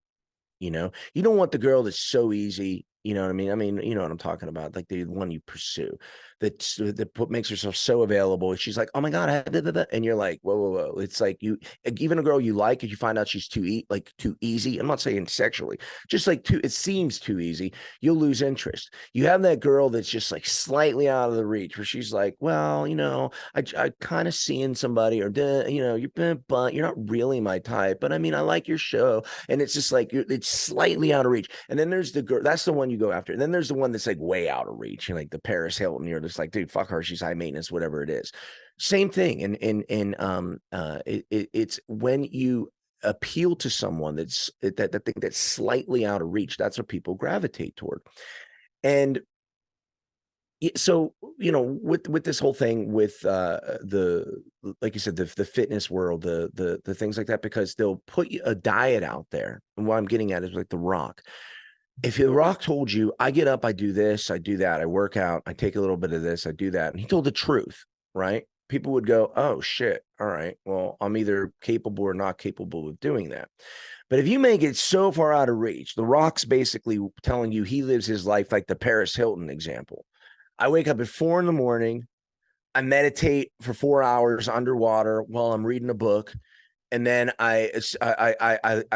You don't want the girl that's so easy. You know what I mean? You know what I'm talking about, like the one you pursue that makes herself so available. She's like, oh my God, and you're like, whoa, whoa, whoa. It's like, even a girl you like, if you find out she's too easy, I'm not saying sexually, just like it seems too easy, you'll lose interest. You have that girl that's just like slightly out of the reach, where she's like, well, I kind of seeing somebody, or but you're not really my type, but I like your show. And it's just like, it's slightly out of reach. And then there's the girl, that's the one you go after. And then there's the one that's like way out of reach, like the Paris Hilton. You're just like, dude, fuck her, she's high maintenance, whatever it is. Same thing. It's when you appeal to someone that thing that's slightly out of reach, that's what people gravitate toward. And so, with this whole thing with the, like you said, the fitness world, the things like that, because they'll put a diet out there. And what I'm getting at is like The Rock. If The Rock told you, I get up, I do this, I do that, I work out, I take a little bit of this, I do that, and he told the truth, right? People would go, oh shit, all right, well, I'm either capable or not capable of doing that. But if you make it so far out of reach, The Rock's basically telling you he lives his life like the Paris Hilton example. I wake up at 4 in the morning. I meditate for 4 hours underwater while I'm reading a book. And then I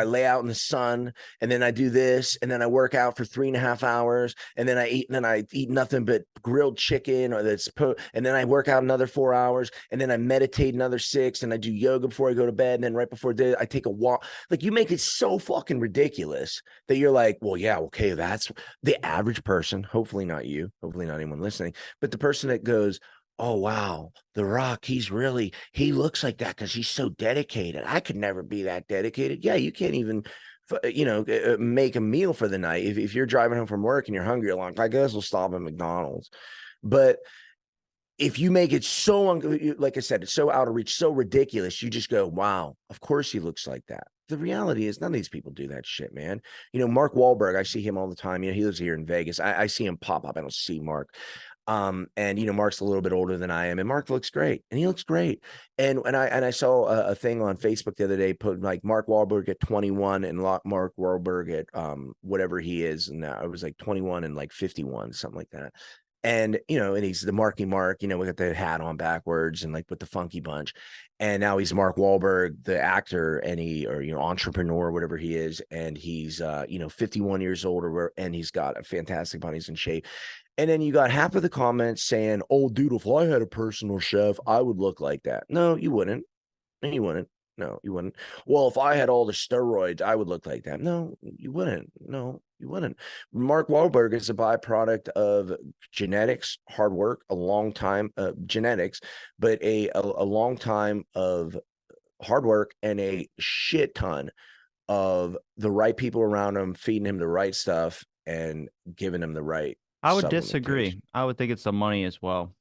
lay out in the sun, and then I do this, and then I work out for 3.5 hours, and then I eat nothing but grilled chicken, and then I work out another 4 hours, and then I meditate another 6, and I do yoga before I go to bed, and then right before I take a walk. Like, you make it so fucking ridiculous that you're like, well, yeah, okay, that's the average person. Hopefully not you, hopefully not anyone listening, but the person that goes, oh wow, The Rock, he looks like that because he's so dedicated. I could never be that dedicated. Yeah, you can't even make a meal for the night. If you're driving home from work and you're hungry, you're like, I guess we'll stop at McDonald's. But if you make it so, like I said, it's so out of reach, so ridiculous, you just go, wow, of course he looks like that. the reality is none of these people do that shit, man. Mark Wahlberg, I see him all the time. He lives here in Vegas. I see him pop up. I don't see Mark. And Mark's a little bit older than I am, and Mark looks great, and he looks great. And I saw a thing on Facebook the other day, put like Mark Wahlberg at 21 and Mark Wahlberg at whatever he is, and it was like 21 and like 51, something like that. And he's the Marky Mark, we got the hat on backwards and like with the funky bunch. And now he's Mark Wahlberg, the actor, and entrepreneur, whatever he is, and he's 51 years old, and he's got a fantastic body, he's in shape. And then you got half of the comments saying, "Oh, dude, if I had a personal chef, I would look like that." No, you wouldn't. You wouldn't. No, you wouldn't. Well, if I had all the steroids, I would look like that. No, you wouldn't. No, you wouldn't. Mark Wahlberg is a byproduct of genetics, hard work, a long time genetics, but a long time of hard work and a shit ton of the right people around him, feeding him the right stuff and giving him the right I would supplementation. disagree. I would think it's the money as well.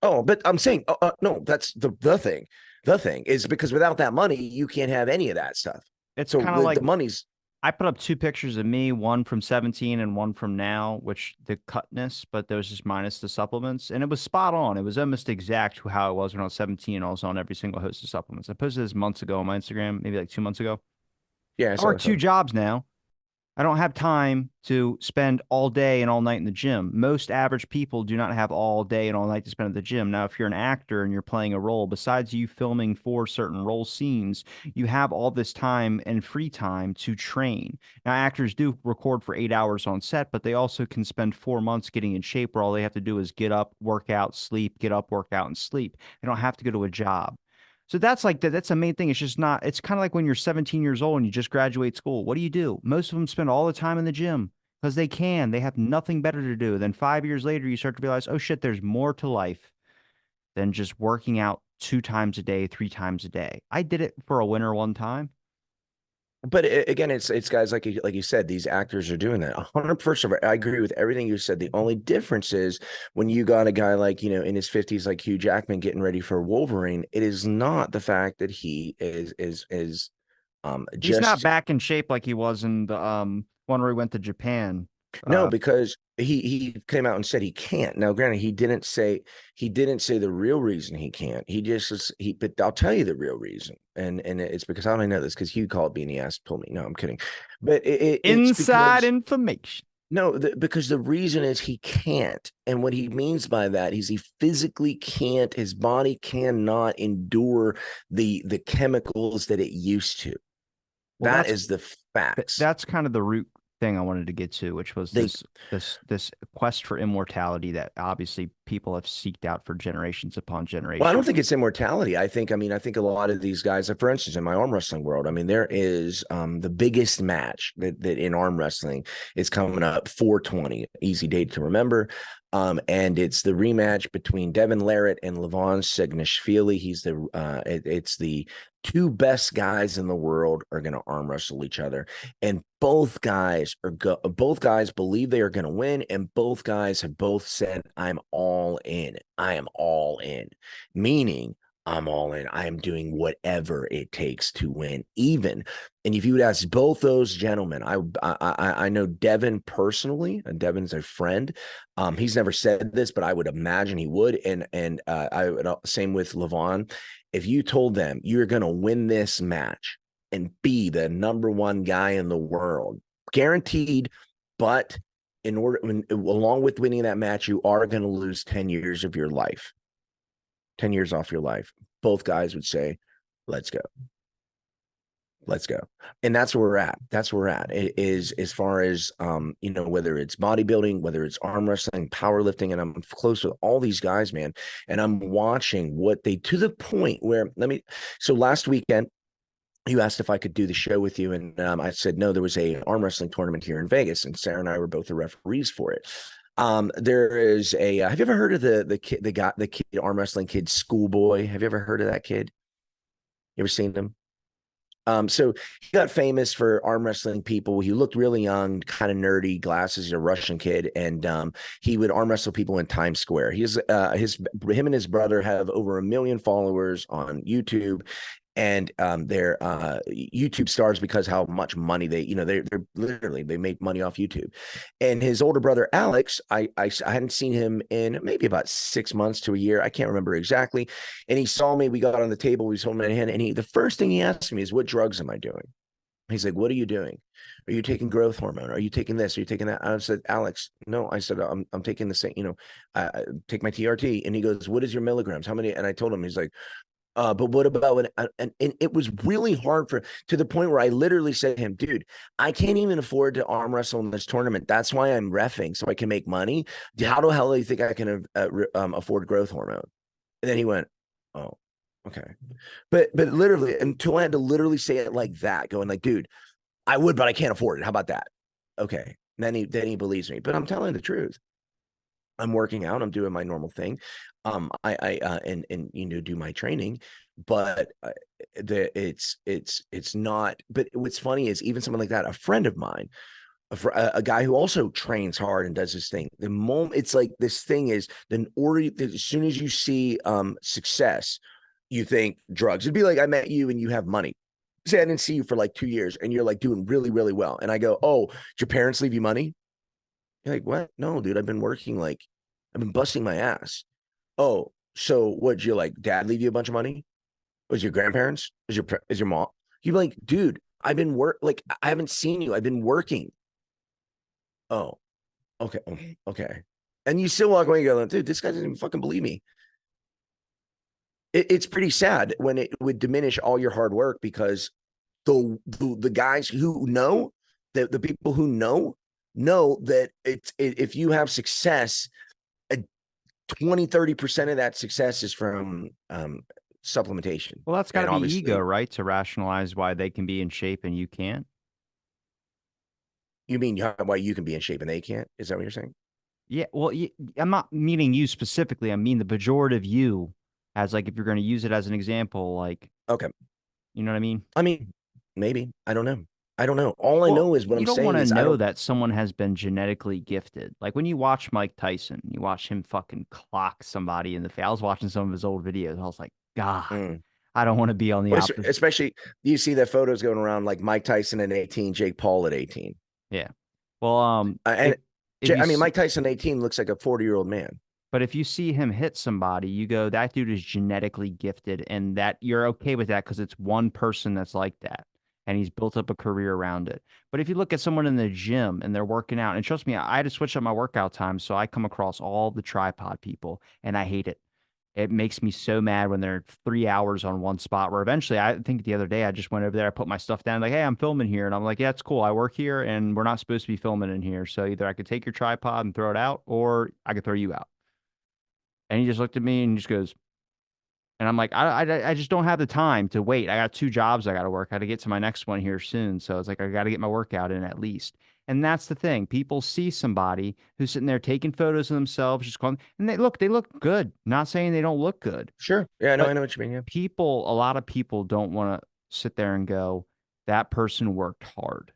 Oh, but I'm saying, no, that's the thing. The thing is because without that money, you can't have any of that stuff. It's So kind of the like money's I put up two pictures of me, one from 17 and one from now, which the cutness, but there was just minus the supplements. And it was spot on. It was almost exact to how it was when I was 17. I was on every single host of supplements. I posted this months ago on my Instagram, maybe like 2 months ago. yeah. I work So two jobs now. I don't have time to spend all day and all night in the gym. Most average people do not have all day and all night to spend at the gym. Now, if you're an actor and you're playing a role, besides you filming for certain role scenes, you have all this time and free time to train. Now, actors do record for 8 hours on set, but they also can spend 4 months getting in shape where all they have to do is get up, work out, sleep, get up, work out, and sleep. They don't have to go to a job. So that's like that's the main thing. It's just not, it's kind of like when you're 17 years old and you just graduate school. What do you do? Most of them spend all the time in the gym because they can. They have nothing better to do. Then 5 years later, you start to realize, oh shit, there's more to life than just working out 2 times a day, 3 times a day. I did it for a winter one time. but again, it's guys like you said, these actors are doing that. 100%. I agree with everything you said. The only difference is when you got a guy like in his 50s, like Hugh Jackman, getting ready for Wolverine. It is not the fact that he is He's not just back in shape like he was in the one where he went to Japan. no, Uh, because he came out and said he can't. Now, granted, he didn't say the real reason he can't. He just but I'll tell you the real reason, and it's because I only know this because Hugh called me and he asked, told me. No, I'm kidding, but it's inside because information. no, because the reason is he can't, and what he means by that is he physically can't. His body cannot endure the chemicals that it used to. Well, That is the facts. that's kind of the root thing I wanted to get to, which was They this quest for immortality that obviously people have seeked out for generations upon Well, I don't generations. think it's immortality. I think a lot of these guys, like for instance, in my arm wrestling world, I mean, there is the biggest match that in arm wrestling is coming up 420, easy date to remember. And it's the rematch between Devin Larratt and Levon Signishvili. It's the two best guys in the world are going to arm wrestle each other, and both guys believe they are going to win, and both guys have both said, "I'm all in. I am all in," meaning I'm all in. I am doing whatever it takes to win. Even, and if you would ask both those gentlemen, I know Devin personally, and Devin's a friend. He's never said this, but I would imagine he would. And I would same with Levon. If you told them you're going to win this match and be the number one guy in the world, guaranteed, but along with winning that match, you are going to lose 10 years of your life. 10 years off your life. Both guys would say, let's go. Let's go. And that's where we're at. That's where we're at. It is as far as whether it's bodybuilding, whether it's arm wrestling, powerlifting, and I'm close with all these guys, man. And I'm watching what they to the point where so last weekend you asked if I could do the show with you, and I said no. There was a arm wrestling tournament here in Vegas, and Sarah and I were both the referees for it. There is a. Have you ever heard of the kid arm wrestling kid Schoolboy? Have you ever heard of that kid? You ever seen him? So he got famous for arm wrestling people. He looked really young, kind of nerdy, glasses. He's a Russian kid, and he would arm wrestle people in Times Square. Him and his brother have over 1 million followers on YouTube, and they're YouTube stars because how much money they, they're literally, they make money off YouTube. And his older brother Alex, I hadn't seen him in maybe about 6 months to a year, I can't remember exactly. And he saw me. We got on the table. We was holding my hand, and the first thing he asked me is, "What drugs am I doing?" He's like, "What are you doing? Are you taking growth hormone? Are you taking this? Are you taking that?" I said, "Alex, no." I said, I'm taking the same, I take my TRT." And he goes, "What is your milligrams? How many?" And I told him. He's like, "But what about when?" And it was really hard to the point where I literally said to him, "Dude, I can't even afford to arm wrestle in this tournament. That's why I'm reffing, so I can make money. How the hell do you think I can afford growth hormone?" And then he went, "Oh, okay." But literally, until I had to literally say it like that, going like, "Dude, I would, but I can't afford it. How about that?" Okay. And then he believes me. But I'm telling the truth. I'm working out. I'm doing my normal thing. I and do my training, but it's not. But what's funny is even someone like that, a friend of mine, a guy who also trains hard and does his thing. The moment it's like this thing is, then or as soon as you see success, you think drugs. It'd be like I met you and you have money. Say I didn't see you for like 2 years and you're like doing really, really well. And I go, "Oh, did your parents leave you money?" You're like, "What? No, dude, I've been working like I've been busting my ass." "Oh, so what, you like dad leave you a bunch of money? Was your grandparents? Is your mom?" You're like, "Dude, I've been like I haven't seen you. I've been working." "Oh, okay, okay." And you still walk away and go, "Dude, this guy doesn't even fucking believe me." It's pretty sad when it would diminish all your hard work because the guys who know, the people who know that if you have success, a 20-30% of that success is from supplementation. Well, that's got to And be ego, obviously, right? To rationalize why they can be in shape and you can't. you mean why you can be in shape and they can't? Is that what you're saying? Yeah, well, I'm not meaning you specifically. I mean the pejorative you, as like if you're going to use it as an example, like Okay. you know what I mean. I mean, maybe. I don't know. I don't know. All I Well, know is what you I'm don't want saying to is I know don't. that someone has been genetically gifted. Like when you watch Mike Tyson, you watch him fucking clock somebody in the face. I was watching some of his old videos. I was like, God, Mm. I don't want to be on the Well, opposite. especially you see that photos going around like Mike Tyson at 18, Jake Paul at 18. Yeah. Well, And if you I mean, see, Mike Tyson 18 looks like a 40-year-old man. but if you see him hit somebody, you go, that dude is genetically gifted, and that you're okay with that because it's one person that's like that, and he's built up a career around it. But if you look at someone in the gym and they're working out, and trust me, I had to switch up my workout time, so I come across all the tripod people, and I hate it. It makes me so mad when they're 3 hours on one spot. Where eventually, I think the other day I just went over there, I put my stuff down, like, hey, I'm filming here, and I'm like, yeah, it's cool. I work here, and we're not supposed to be filming in here. So either I could take your tripod and throw it out, or I could throw you out. And he just looked at me and just goes, and I'm like, I just don't have the time to wait. I got 2 jobs I got to work. I got to get to my next one here soon. So it's like, I got to get my workout in at least. And that's the thing. People see somebody who's sitting there taking photos of themselves, just calling, and they look good. Not saying they don't look good, Sure. Yeah, no, I but know what you mean. Yeah. a lot of people don't want to sit there and go, that person worked hard.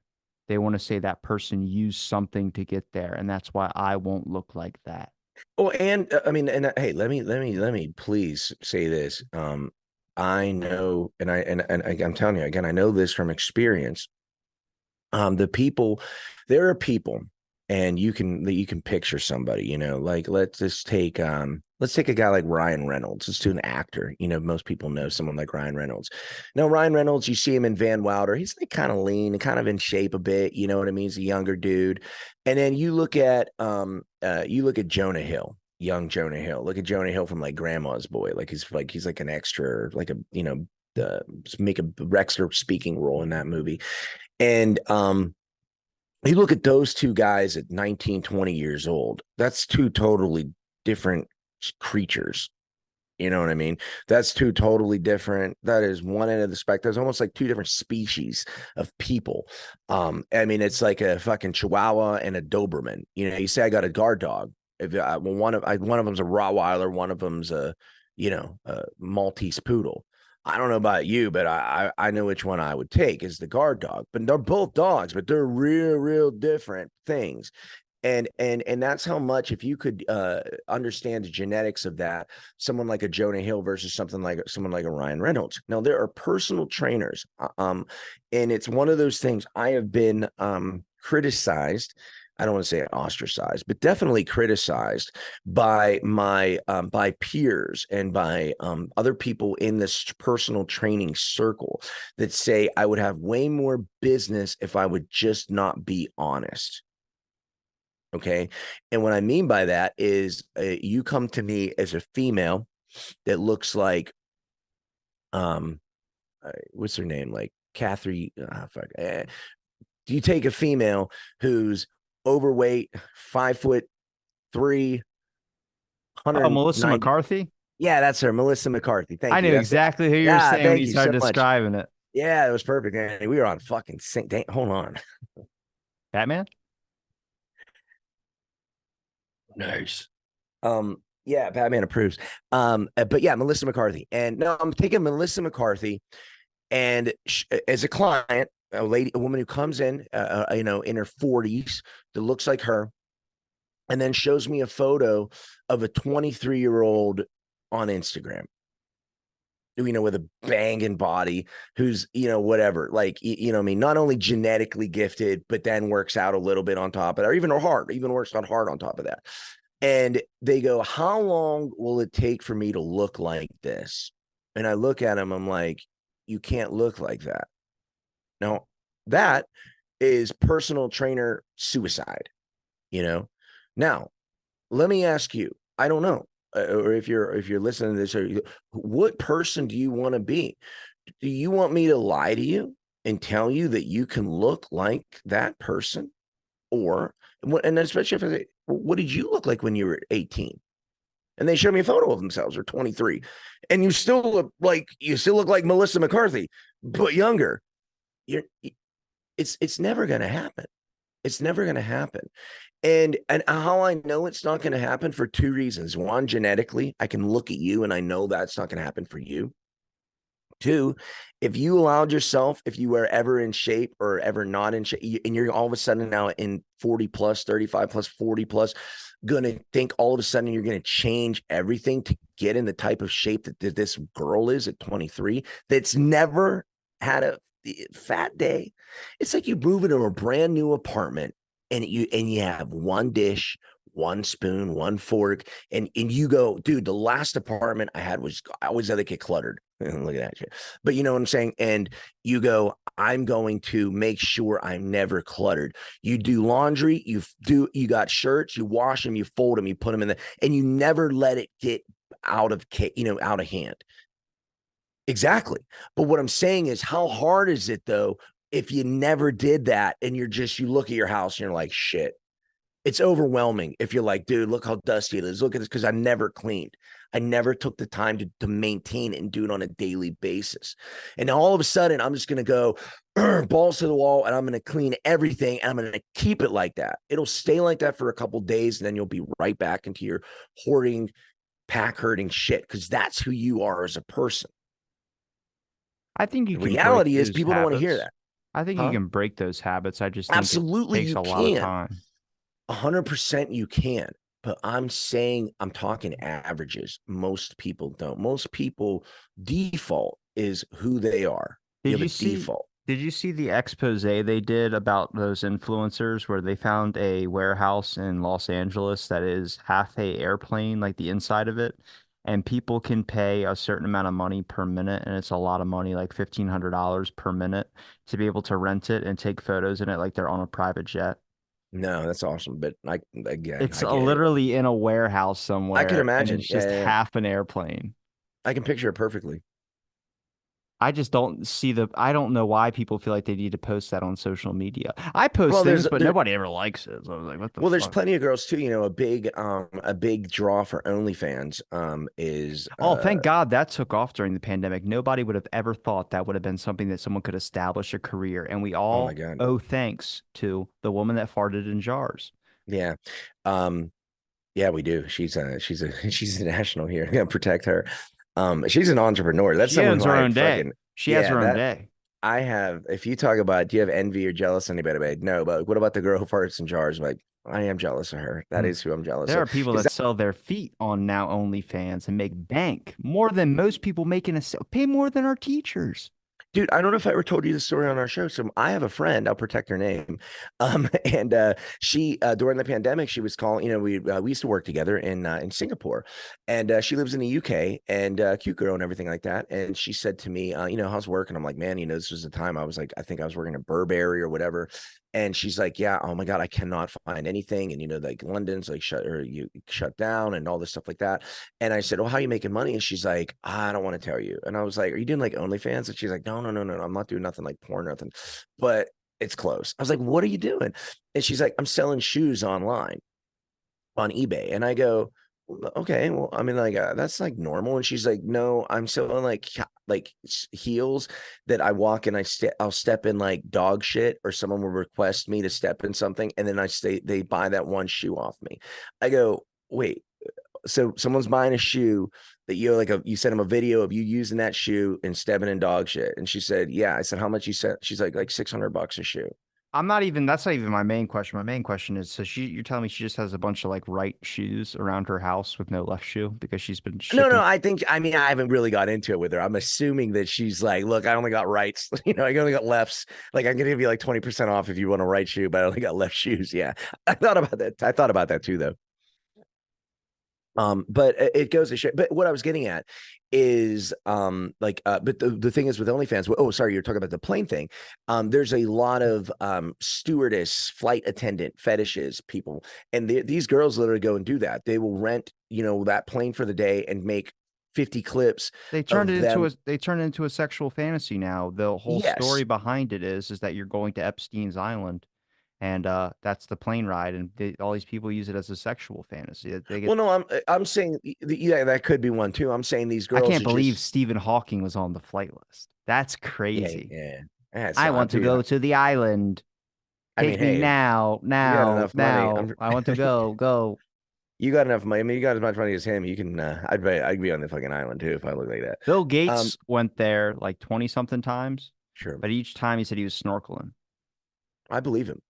They want to say that person used something to get there. And that's why I won't look like that. Oh, and I mean, and hey, let me please say this. I know, I'm telling you again, I know this from experience. The people, there are people, and you can picture somebody, like let's take a guy like Ryan Reynolds. Let's do an actor. Most people know someone like Ryan Reynolds. Now, Ryan Reynolds, you see him in Van Wilder, he's like kind of lean and kind of in shape a bit, you know what I mean? He's a younger dude. And then you look at Jonah Hill. Young Jonah Hill. Look at Jonah Hill from like Grandma's Boy. He's like an extra, like the make a Rexler speaking role in that movie. And you look at those two guys at 19, 20 years old, that's two totally different creatures. You know what I mean? That's two totally different. That is one end of the spectrum. It's almost like two different species of people. I mean, it's like a fucking Chihuahua and a Doberman. You say I got a guard dog. If one of them's a Rottweiler, one of them's a Maltese poodle. I don't know about you, but I know which one I would take is the guard dog. But they're both dogs, but they're real different things. And that's how much, if you could understand the genetics of that, someone like a Jonah Hill versus something like someone like a Ryan Reynolds. Now there are personal trainers, and it's one of those things. I have been criticized. I don't want to say ostracized, but definitely criticized by my by peers and by other people in this personal training circle that say I would have way more business if I would just not be honest. Okay. And what I mean by that is you come to me as a female that looks like, um, what's her name? Like Catherine. Fuck. You take a female who's overweight, 5'3", Oh, Melissa 190. McCarthy. Yeah, that's her, Melissa McCarthy. I Thank you. knew That's it. exactly who you were Yeah, saying when thank you you started so much. describing it. Yeah, it was perfect. And we were on fucking sync. Hold on. Batman. Nice. Yeah, Batman approves. But yeah, Melissa McCarthy. And no, I'm taking Melissa McCarthy and as a client, a woman who comes in, in her 40s that looks like her, and then shows me a photo of a 23-year-old on Instagram, with a banging body, who's, whatever, like, I mean, not only genetically gifted, but then works out a little bit on top of it, or even works on hard on top of that. And they go, how long will it take for me to look like this? And I look at him, I'm like, you can't look like that. Now, that is personal trainer suicide, you know? Now, let me ask you, I don't know, or if you're listening to this, what person do you want to be? Do you want me to lie to you and tell you that you can look like that person? Or, and especially if I say, what did you look like when you were 18? And they show me a photo of themselves or 23, and you still look like Melissa McCarthy, but younger. You're it's never going to happen. It's never going to happen. And how I know it's not going to happen, for two reasons. One, genetically, I can look at you and I know that's not going to happen for you. Two, if you allowed yourself, if you were ever in shape or ever not in shape, and you're all of a sudden now in 40 plus, 35 plus, 40 plus, going to think all of a sudden you're going to change everything to get in the type of shape that this girl is at 23, that's never had a fat day. It's like you move into a brand new apartment, and you have one dish, one spoon, one fork, and you go, dude, the last apartment I had was, I always had to get cluttered. Look at that shit. But you know what I'm saying? And you go, I'm going to make sure I'm never cluttered. You do laundry, you got shirts, you wash them, you fold them, you put them in and you never let it get out of out of hand. Exactly. But what I'm saying is, how hard is it though if you never did that, and you look at your house and you're like, shit. It's overwhelming if you're like, dude, look how dusty it is. Look at this, because I never cleaned. I never took the time to maintain it and do it on a daily basis. And now all of a sudden, I'm just going to go balls to the wall, and I'm going to clean everything, and I'm going to keep it like that. It'll stay like that for a couple of days, and then you'll be right back into your hoarding, pack herding shit, because that's who you are as a person. I think you The can break reality is those people don't want to hear habits. that. I think you Huh? can break those habits. I just think it Absolutely, takes you a lot of can. time. 100% you can, but I'm saying, I'm talking averages. Most people don't. Most people default is who they are. You Did have a you see default. did you see the expose they did about those influencers where they found a warehouse in Los Angeles that is half a airplane, like the inside of it, and people can pay a certain amount of money per minute, and it's a lot of money, like $1,500 per minute, to be able to rent it and take photos in it like they're on a private jet. No, that's awesome. But again, It's I get it. literally in a warehouse I could somewhere, and imagine. it's Yeah, just yeah, yeah. half an airplane. I can picture it perfectly. I just don't see I don't know why people feel like they need to post that on social media. I post Well, things, but nobody ever likes it. So I was like, what the there's fuck? plenty of girls too. A big draw for OnlyFans is Oh, thank God that took off during the pandemic. Nobody would have ever thought that would have been something that someone could establish a career. And we oh my all God. owe thanks to the woman that farted in jars. Yeah. Um yeah, we do. She's a national here. Gonna protect her. She's an entrepreneur. That's She someone owns who her I own day. fucking She has yeah, her own that day. I have. If you talk about, do you have envy or jealous anybody? Like, no, but what about the girl who farts in jars? I'm like, I am jealous of her. That Hmm. is who I'm jealous There of. are people Is that that sell their feet on now OnlyFans and make bank more than most people make in pay more than our teachers. dude? I don't know if I ever told you the story on our show. So I have a friend. I'll protect her name. And she during the pandemic, she was calling. You know, we used to work together in Singapore, and she lives in the UK and cute girl and everything like that. And she said to me, you know, how's work? And I'm like, man, you know, this was the time I was like, I think I was working in Burberry or whatever. And she's like, yeah, oh my God, I cannot find anything. And, you know, like London's like shut down and all this stuff like that. And I said, well, how are you making money? And she's like, I don't want to tell you. And I was like, are you doing like OnlyFans? And she's like, no, no, no, no, no. I'm not doing nothing like porn, nothing, but it's close. I was like, what are you doing? And she's like, I'm selling shoes online on eBay. And I go, okay, well, I mean, like that's like normal. And she's like, no, I'm selling like heels that I walk and I'll step in like dog shit, or someone will request me to step in something, and then they buy that one shoe off me. I go, wait, so someone's buying a shoe that you sent them a video of you using that shoe and stepping in dog shit, and she said, yeah. I said, how much you said? She's like $600 a shoe. I'm not even, that's not even my main question. My main question is, so you're telling me she just has a bunch of like right shoes around her house with no left shoe because she's been No, no, shipping. I mean, I haven't really got into it with her. I'm assuming that she's like, look, I only got rights, you know, I only got lefts. Like, I'm gonna give you like 20% off if you want a right shoe, but I only got left shoes. Yeah. I thought about that. I thought about that too, though. But it goes to show. But what I was getting at is, but the thing is with OnlyFans. Oh, sorry, you're talking about the plane thing. There's a lot of stewardess, flight attendant fetishes people, and these girls literally go and do that. They will rent, you know, that plane for the day and make 50 clips of them. They turned it into a sexual fantasy now. The whole story Yes. behind it is that you're going to Epstein's Island and that's the plane ride and all these people use it as a sexual fantasy. They get Well, no, I'm saying yeah, that could be one too. I'm saying these I girls can't are believe just Stephen Hawking was on the flight list. That's yeah, crazy. yeah. That's I not, want to dude. go to the island. I mean, Take me hey, now, you got now, enough money. now. I want to go, go. You got enough money. I mean, you got as much money as him. You can. I'd be on the fucking island too if I look like that. Bill Um, Gates went there like 20 something times, sure. but each time he said he was snorkeling. I believe him.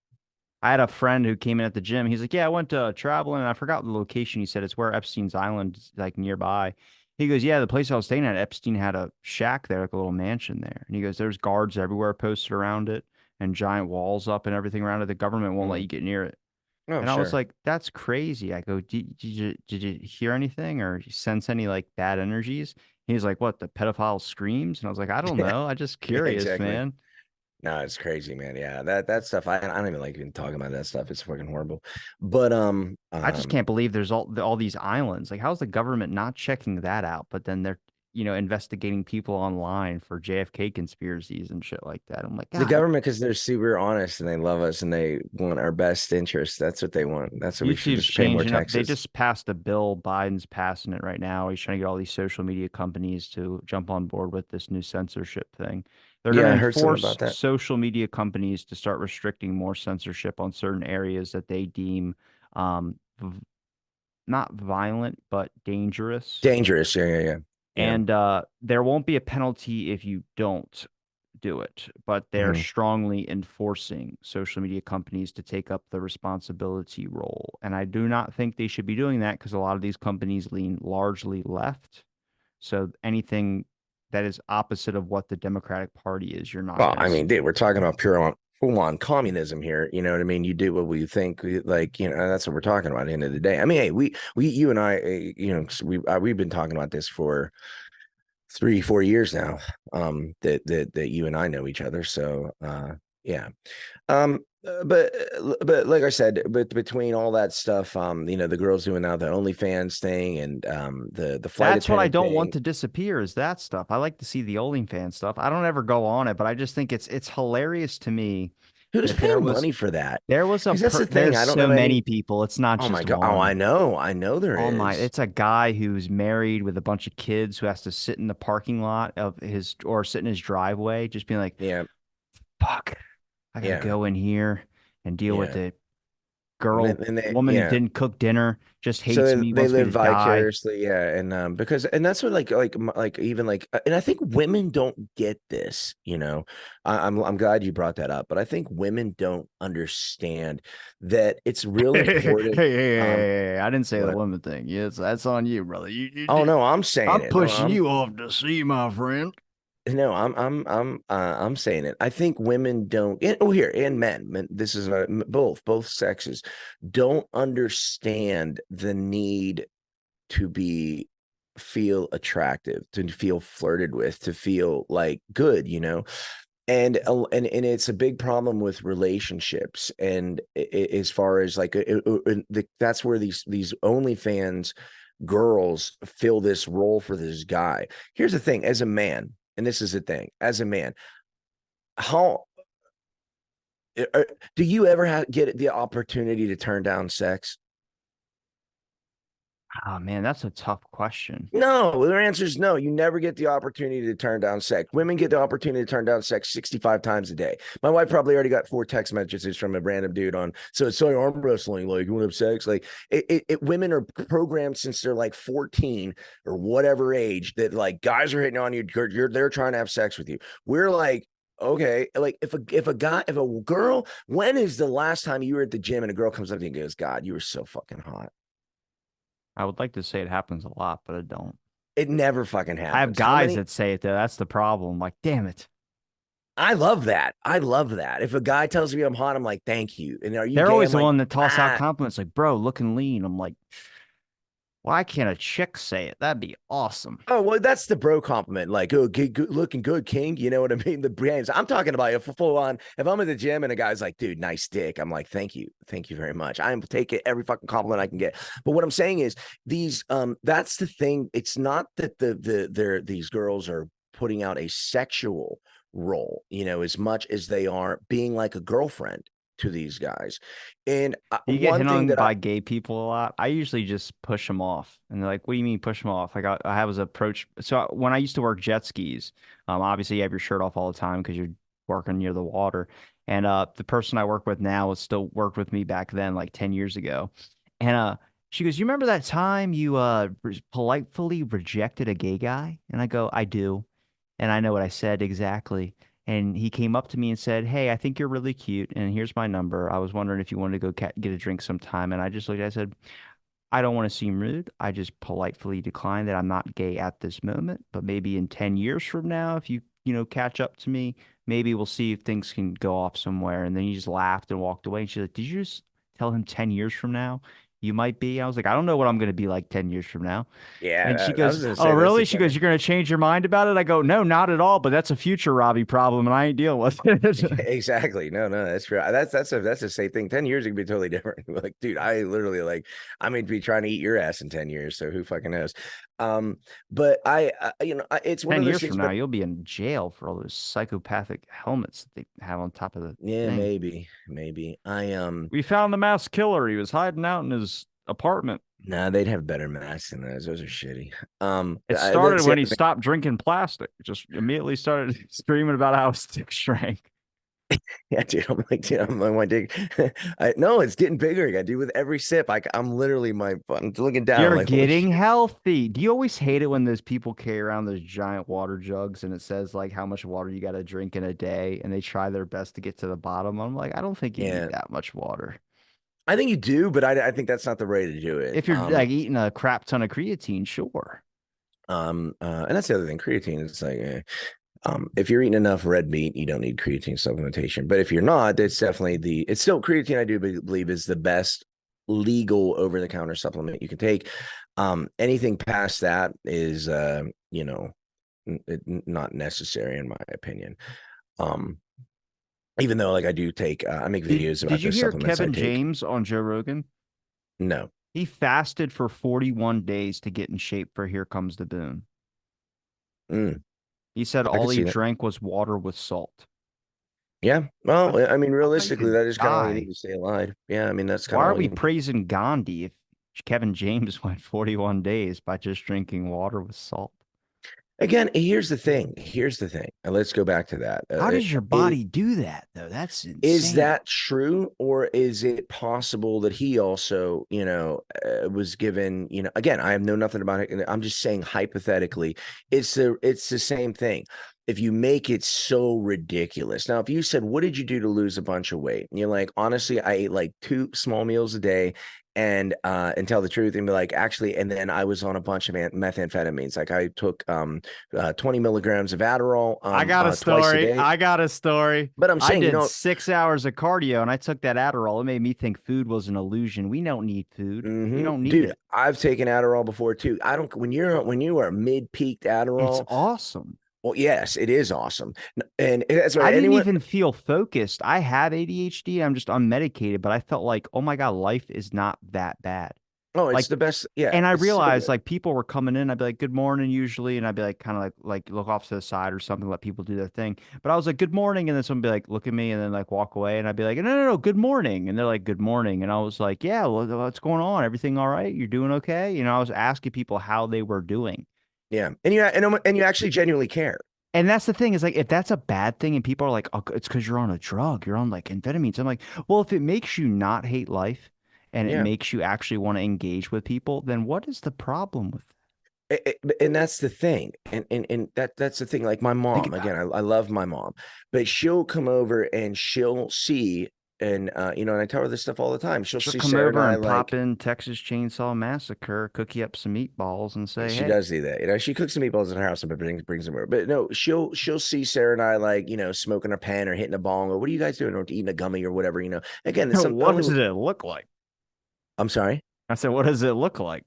I had a friend who came in at the gym. He's like, "Yeah, I went to traveling and I forgot the location." He said it's where Epstein's Island is like nearby. He goes, "Yeah, the place I was staying at, Epstein had a shack there, like a little mansion there." And he goes, "There's guards everywhere posted around it and giant walls up and everything around it. The government won't let Mm. you get near it." Oh, And I was sure. like, "That's crazy." I go, did you hear anything or sense any like bad energies?" He's like, "What, the pedophile screams?" And I was like, "I don't Yeah, know. I just yeah, curious, exactly. man." No, it's crazy, man. Yeah, that stuff. I don't even like even talking about that stuff. It's fucking horrible. But I just can't believe there's all these islands. Like, how's the government not checking that out? But then they're, investigating people online for JFK conspiracies and shit like that. I'm like, the God, government, because they're super honest and they love us and they want our best interest. That's what they want. That's what we YouTube's should pay more changing up. They taxes. just passed a bill. Biden's passing it right now. He's trying to get all these social media companies to jump on board with this new censorship thing. They're going to Yeah, I heard something enforce about that. social media companies to start restricting more censorship on certain areas that they deem v not violent, but dangerous. Dangerous. Yeah, yeah, yeah, yeah. And there won't be a penalty if you don't do it, but they're Mhm. strongly enforcing social media companies to take up the responsibility role. And I do not think they should be doing that because a lot of these companies lean largely left. So anything that is opposite of what the Democratic Party is, you're not Well, going to I mean, see. dude, we're talking about pure on full on communism here. You know what I mean? You do what we think, like, you know, that's what we're talking about at the end of the day. I mean, hey, you and I, you know, we've been talking about this for 3, 4 years now. That you and I know each other. So, yeah. But like I said, but between all that stuff, you know, the girls doing now the OnlyFans thing and the flight That's what I attendant don't want thing. to disappear is that stuff. I like to see the OnlyFans stuff. I don't ever go on it, but I just think it's hilarious to me Who's that there paying was money for that? there was a Because that's the thing. there's I don't so know many any. people. It's not Oh my just God. Oh, one. I know there Oh my, is. it's a guy who's married with a bunch of kids who has to sit in the parking lot of his or sit in his driveway, just being like, Yeah, fuck, I gotta yeah, go in here and deal with yeah. it. girl, And they, woman who yeah. didn't cook dinner, just hates So me, they wants me live to die. vicariously, yeah, and because and that's what like even like and I think women don't get this, you know. I'm glad you brought that up, but I think women don't understand that it's real important. Hey, I didn't say the What? woman thing. Yes, that's on you, brother. Oh no, I'm saying I'm it. No, pushing you off to sea, my friend. no, I'm saying it. I think women don't. Oh, here and men. This is both sexes don't understand the need to be feel attractive, to feel flirted with, to feel like good, you know. And it's a big problem with relationships. And as far as like that's where these OnlyFans girls fill this role for this guy. Here's the thing: as a man, and this is the thing, as a man, how do you ever get the opportunity to turn down sex? Oh man, that's a tough question. No, their answer is no. You never get the opportunity to turn down sex. Women get the opportunity to turn down sex 65 times a day. My wife probably already got 4 text messages from a random dude on, so it's so arm wrestling, like you want to have sex? Like women are programmed since they're like 14 or whatever age that like guys are hitting on you, they're trying to have sex with you. We're like, okay, like if a girl, when is the last time you were at the gym and a girl comes up to you and goes, God, you were so fucking hot? I would like to say it happens a lot, but I don't. It never fucking I have happens. How guys many? that say it though. That's the problem. Like, damn it. I love that. I love that. If a guy tells me I'm hot, I'm like, thank you. And are you They're gay? always I'm the like, one that toss out ah. compliments like, bro, looking lean. I'm like, why can't a chick say it? That'd be awesome. Oh, well, that's the bro compliment. Like, oh, good, looking good, King. You know what I mean? The brands. I'm talking about a full on. If I'm at the gym and a guy's like, dude, nice dick, I'm like, thank you. Thank you very much. I'm taking every fucking compliment I can get. But what I'm saying is that's the thing. It's not that these girls are putting out a sexual role, you know, as much as they are being like a girlfriend to these guys. And Do you get one hit thing on that I by gay people a lot? I usually just push them off. And they're like, what do you mean push them off? Like I was approached. So when I used to work jet skis, obviously you have your shirt off all the time because you're working near the water. And the person I work with now was still worked with me back then, like 10 years ago. And she goes, you remember that time you politely rejected a gay guy? And I go, I do. And I know what I said exactly. And he came up to me and said, "Hey, I think you're really cute, and here's my number. I was wondering if you wanted to go get a drink sometime." And I just looked, I said, "I don't want to seem rude. I just politely declined that I'm not gay at this moment, but maybe in 10 years from now, if catch up to me, maybe we'll see if things can go off somewhere." And then he just laughed and walked away. And she's like, "Did you just tell him 10 years from now you might be?" I was like, "I don't know what I'm going to be like 10 years from now." And she yeah, I goes, was gonna "Oh, say that's the really?" She goes, tenor. "You're going to change your mind about it?" I go, "No, not at all, but that's a future Robbie problem, and I ain't dealing with it." Exactly. No, no, that's true. That's a safe thing. 10 years it could be totally different. Like, dude, I literally like I may be trying to eat your ass in 10 years, so who fucking knows? But it's one 10 of those years things, from now, but you'll be in jail for all those psychopathic helmets that they have on top of the yeah, thing. maybe. I We found the mass killer. He was hiding out in his apartment. nah, they'd have better masks than those. Those are shitty. It started That's the when he other thing. stopped drinking plastic. Just immediately started screaming about how his stick shrank. Yeah, dude, I'm like, dude, I'm like, my dick. No, it's getting bigger again, dude. With every sip, I'm literally I'm looking down. I'm You're like, holy getting shit. healthy. Do you always hate it when those people carry around those giant water jugs and it says like how much water you got to drink in a day and they try their best to get to the bottom? I'm like, I don't think you need Yeah, that much water. I think you do, but I think that's not the way to do it. If you're like eating a crap ton of creatine, sure. And that's the other thing. Creatine is like, if you're eating enough red meat, you don't need creatine supplementation. But if you're not, it's still creatine. I do believe is the best legal over the counter supplement you can take. Anything past that is, not necessary in my opinion. Um, Even though like I do take, I make Did videos did about you the hear supplements I Kevin take. James on Joe Rogan? No. He fasted for 41 days to get in shape for Here Comes the Boom. Mm, He said I all could he see that. drank was water with salt. Yeah. I, Well, I mean, I thought you realistically, could that is kind of all you need die. to stay alive. Yeah. I mean, that's kind Why of are all we you need. praising Gandhi if Kevin James went 41 days by just drinking water with salt? Again, here's the thing. Here's the thing. And let's go back to that. How does your Is body do that though? That's is insane. that true, or is it possible that he also, was given, again, I know nothing about it. I'm just saying hypothetically, it's the same thing. If you make it so ridiculous. Now, if you said, "What did you do to lose a bunch of weight?" And you're like, "Honestly, I ate like two small meals a day." And tell the truth and be like, actually, and then I was on a bunch of methamphetamines. Like I took 20 milligrams of Adderall I got a twice a story. day. I got a story. But I'm I saying, did 6 hours of cardio and I took that Adderall. It made me think food was an illusion. We don't need food. We don't need dude, it. I've taken Adderall before too. I don't when you are mid-peaked It's Adderall. awesome. Well, yes, it is awesome. And that's I right. didn't Anyone, even feel focused. I have ADHD. I'm just unmedicated, but I felt like, oh my God, life is not that bad. oh, it's Like, the best. Yeah, and I it's so realized good. like people were coming in. I'd be like, "Good morning," usually, and I'd be like, kind of like look off to the side or something, let people do their thing. But I was like, "Good morning," and then someone would be like, "Look at me," and then like walk away, and I'd be like, "No, no, no, good morning," and they're like, "Good morning," and I was like, "Yeah, well, what's going on? Everything all right? You're doing okay?" I was asking people how they were doing. Yeah, and you actually genuinely care. And that's the thing is like if that's a bad thing and people are like, oh, it's because you're on a drug, you're on like amphetamines. I'm like, well, if it makes you not hate life and it Yeah, makes you actually want to engage with people, then what is the problem with and that's the thing, and that's the thing. Like my think mom, about again, it? I love my mom, but she'll come over and she'll see, and I tell her this stuff all the time. She'll She'll see come Sarah and over I and pop like. in Texas Chainsaw Massacre, cook you up some meatballs, and say, She "Hey, does do that. She cooks some meatballs in her house and brings them over. But no, she'll see Sarah and I like, smoking a pen or hitting a bong or what are you guys doing? Or eating a gummy or whatever. Again, it's some what only does it look like?" I'm sorry. I said, "What does it look like?"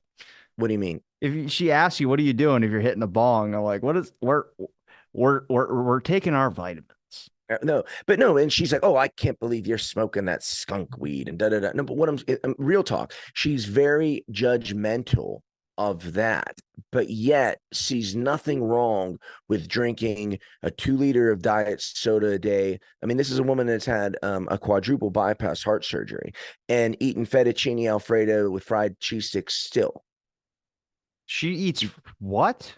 What do you mean? She asks you, "What are you doing?" If you're hitting a bong, I'm like, "What is? We're taking our vitamins." No, but no, and she's like, "Oh, I can't believe you're smoking that skunk weed and da da da." No, but real talk. She's very judgmental of that, but yet sees nothing wrong with drinking a 2 liter of diet soda a day. I mean, this is a woman that's had a quadruple bypass heart surgery and eating fettuccine alfredo with fried cheese sticks still. She eats what?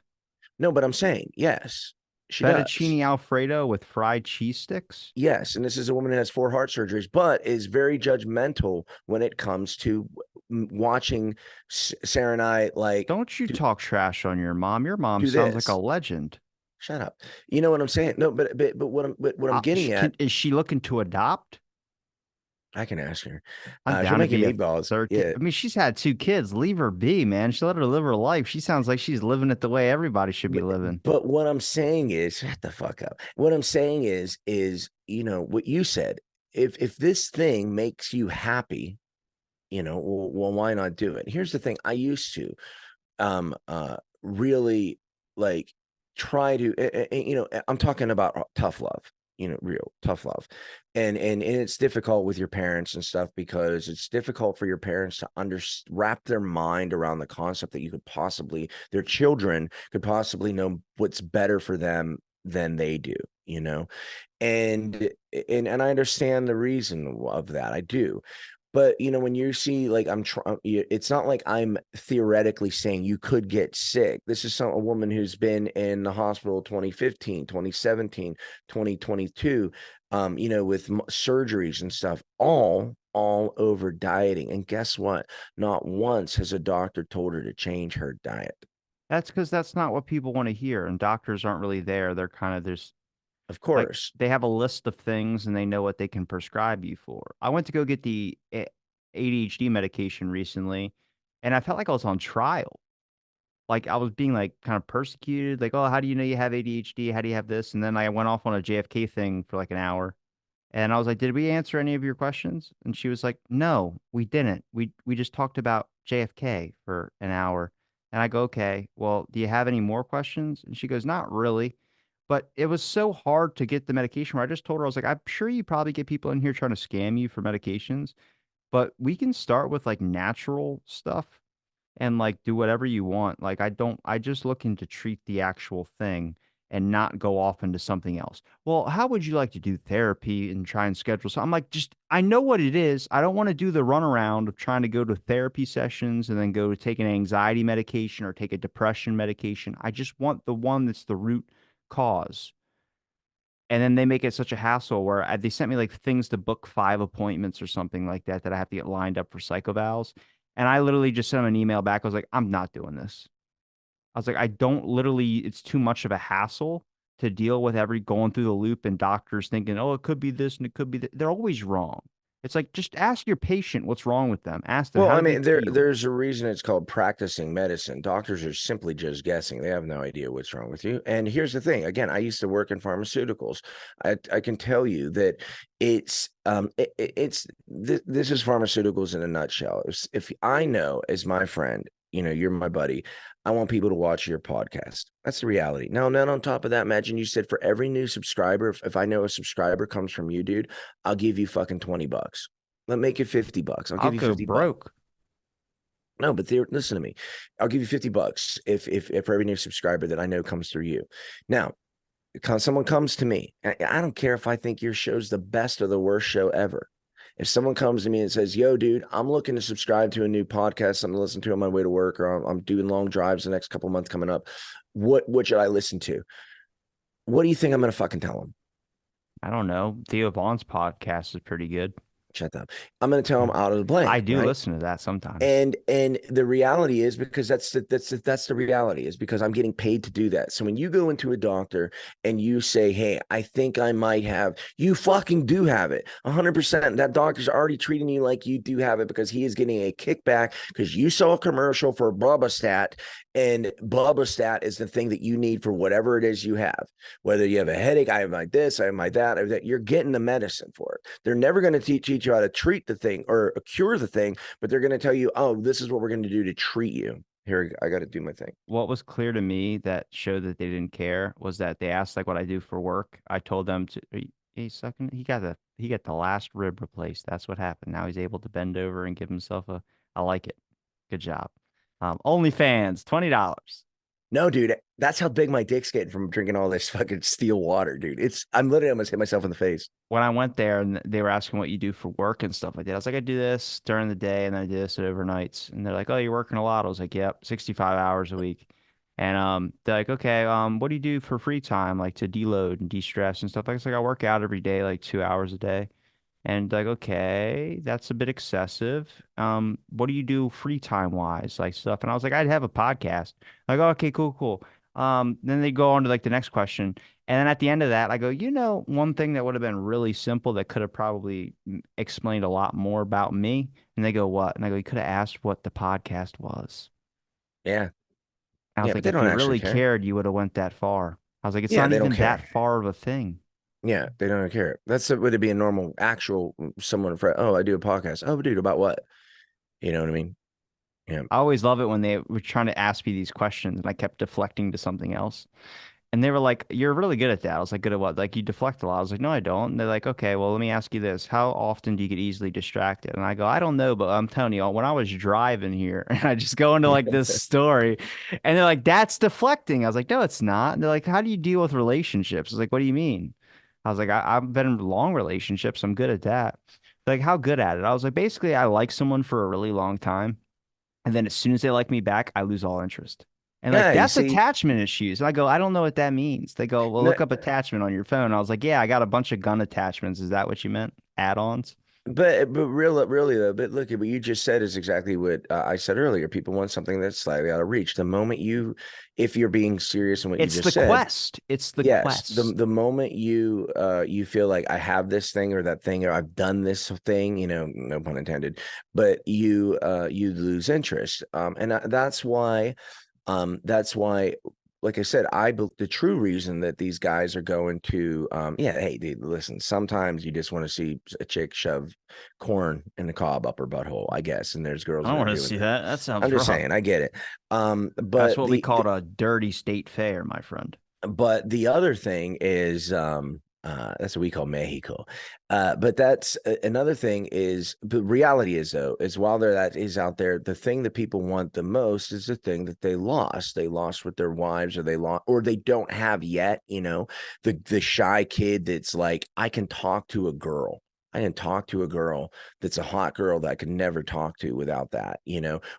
No, but I'm saying yes, she does. Fettuccine Alfredo with fried cheese sticks? Yes, and this is a woman who has 4 heart surgeries, but is very judgmental when it comes to watching Sarah and I like Don't you do talk trash on your mom. Your mom do sounds like a this. legend. Shut up. You know what I'm saying? No, but what I'm getting at, Is she looking to adopt? I can ask her. I'm She'll down to make you be a meatballs. 13. Yeah, I mean, she's had 2 kids. Leave her be, man. She let her live her life. She sounds like she's living it the way everybody should be but living. but what I'm saying is, shut the fuck up. What I'm saying is what you said. If this thing makes you happy, well, why not do it? Here's the thing. I used to. Really like try to I'm talking about tough love, real tough love. And it's difficult with your parents and stuff because it's difficult for your parents to wrap their mind around the concept that their children could possibly know what's better for them than they do, you know and and I understand the reason of that. I do. But when you see like I'm trying, it's not like I'm theoretically saying you could get sick. This is a woman who's been in the hospital 2015, 2017, 2022, with surgeries and stuff, all over dieting. And guess what? Not once has a doctor told her to change her diet. That's because that's not what people want to hear. And doctors aren't really there. They're kind of there's Of like course. they have a list of things and they know what they can prescribe you for. I went to go get the ADHD medication recently, and I felt like I was on trial. Like I was being like kind of persecuted. Like, oh, how do you know you have ADHD? How do you have this? And then I went off on a JFK thing for like an hour. And I was like, "Did we answer any of your questions?" And she was like, "No, we didn't. We just talked about JFK for an hour." And I go, "Okay, well, do you have any more questions?" And she goes, "Not really." But it was so hard to get the medication where I just told her, I was like, "I'm sure you probably get people in here trying to scam you for medications, but we can start with like natural stuff and like do whatever you want. Like I just looking to treat the actual thing." and not go off into something else. Well, how would you like to do therapy and try and schedule? So I'm like, just, I know what it is. I don't want to do the runaround of trying to go to therapy sessions and then go to take an anxiety medication or take a depression medication. I just want the one that's the root cause. And then they make it such a hassle where they sent me like things to book 5 appointments or something like that that I have to get lined up for psychovals. And I literally just sent them an email back. I was like, I'm not doing this. I was like, I don't literally, it's too much of a hassle to deal with every going through the loop and doctors thinking, oh, it could be this and it could be that. They're always wrong. It's like, just ask your patient what's wrong with them. Ask them, Well, how I do they mean, feel? there's a reason it's called practicing medicine. Doctors are simply just guessing. They have no idea what's wrong with you. And here's the thing. Again, I used to work in pharmaceuticals. I can tell you that this is pharmaceuticals in a nutshell. If I know as my friend, you're my buddy, I want people to watch your podcast. That's the reality. Now, and then on top of that, imagine you said for every new subscriber, if I know a subscriber comes from you, dude, I'll give you fucking $20. Let make it $50. I'll I'll give you go 50 bucks. broke. No, but listen to me. I'll give you $50 if for every new subscriber that I know comes through you. Now, someone comes to me, I don't care if I think your show's the best or the worst show ever. If someone comes to me and says, "Yo, dude, I'm looking to subscribe to a new podcast I'm listening to on my way to work, or I'm doing long drives the next couple months coming up. What should I listen to?" What do you think I'm going to fucking tell them? I don't know. Theo Vaughn's podcast is pretty good. Shut up. I'm going to tell them out of the I blank, do right? listen to that sometimes. And the reality is, because that's the reality, is because I'm getting paid to do that. So when you go into a doctor and you say, "Hey, I think I might have," you fucking do have it 100%. That doctor's already treating you like you do have it, because he is getting a kickback because you saw a commercial for Bubba, and Bubba is the thing that you need for whatever it is you have. Whether you have a headache, I have my this, I have my that, I have that, you're getting the medicine for it. They're never going to teach you how to treat the thing or cure the thing, but they're going to tell you, "Oh, this is what we're going to do to treat you." Here, I got to do my thing. What was clear to me that showed that they didn't care was that they asked like what I do for work. I told them to he's sucking. He got the last rib replaced. That's what happened. Now he's able to bend over and give himself a I like it. Good job. OnlyFans, $20. No, dude, that's how big my dick's getting from drinking all this fucking steel water, dude. I'm literally almost hit myself in the face. When I went there and they were asking what you do for work and stuff like that, I was like, I do this during the day and then I do this at overnights. And they're like, oh, you're working a lot. I was like, yep, 65 hours a week. And they're like, okay, what do you do for free time, like to deload and de-stress and stuff? Like, it's like I work out every day, like 2 hours a day. And like, okay, that's a bit excessive. What do you do free time wise, like stuff? And I was like, I'd have a podcast. Like, okay, cool, cool. Then they go on to like the next question. And then at the end of that, I go, one thing that would have been really simple that could have probably explained a lot more about me. And they go, what? And I go, you could have asked what the podcast was. Yeah. I was Yeah, but like, they if don't you actually really care. cared, you would have went that far. I was like, it's Yeah, not they don't even care. that far of a thing. Yeah, they don't care. Would it be a normal, actual someone for, "Oh, I do a podcast." "Oh, dude, about what?" You know what I mean? Yeah. I always love it when they were trying to ask me these questions and I kept deflecting to something else. And they were like, you're really good at that. I was like, good at what? Like, you deflect a lot. I was like, no, I don't. And they're like, okay, well, let me ask you this. How often do you get easily distracted? And I go, I don't know, but I'm telling you, when I was driving here, and I just go into like this story, and they're like, that's deflecting. I was like, no, it's not. And they're like, how do you deal with relationships? I was like, what do you mean? I was like, I've been in long relationships. I'm good at that. They're like, how good at it? I was like, basically, I like someone for a really long time. And then as soon as they like me back, I lose all interest. And like Yeah, you that's see, attachment issues. And I go, I don't know what that means. They go, well, no, look up attachment on your phone. And I was like, yeah, I got a bunch of gun attachments. Is that what you meant? Add-ons? but really though, but look at what you just said is exactly what I said earlier. People want something that's slightly out of reach. If you're being serious in what you It's the just said, quest. It's the yes, the quest. moment you feel like I have this thing or that thing or I've done this thing, no pun intended, but you lose interest. And that's why, like I said, the true reason that these guys are going to, yeah, hey, dude, listen, sometimes you just want to see a chick shove corn in the cob up her butthole, I guess, and there's I girls don't that are want to doing see that. that. That I'm sounds just wrong. saying, I get it. That's But what we the called a dirty state fair, my friend. but the other thing is, That's what we call Mexico. But that's another thing is the reality is though, is while there that is out there, the thing that people want the most is the thing that they lost. They lost with their wives, or they lost, or they don't have yet, the shy kid that's like, I can talk to a girl. I can talk to a girl that's a hot girl that I could never talk to without that,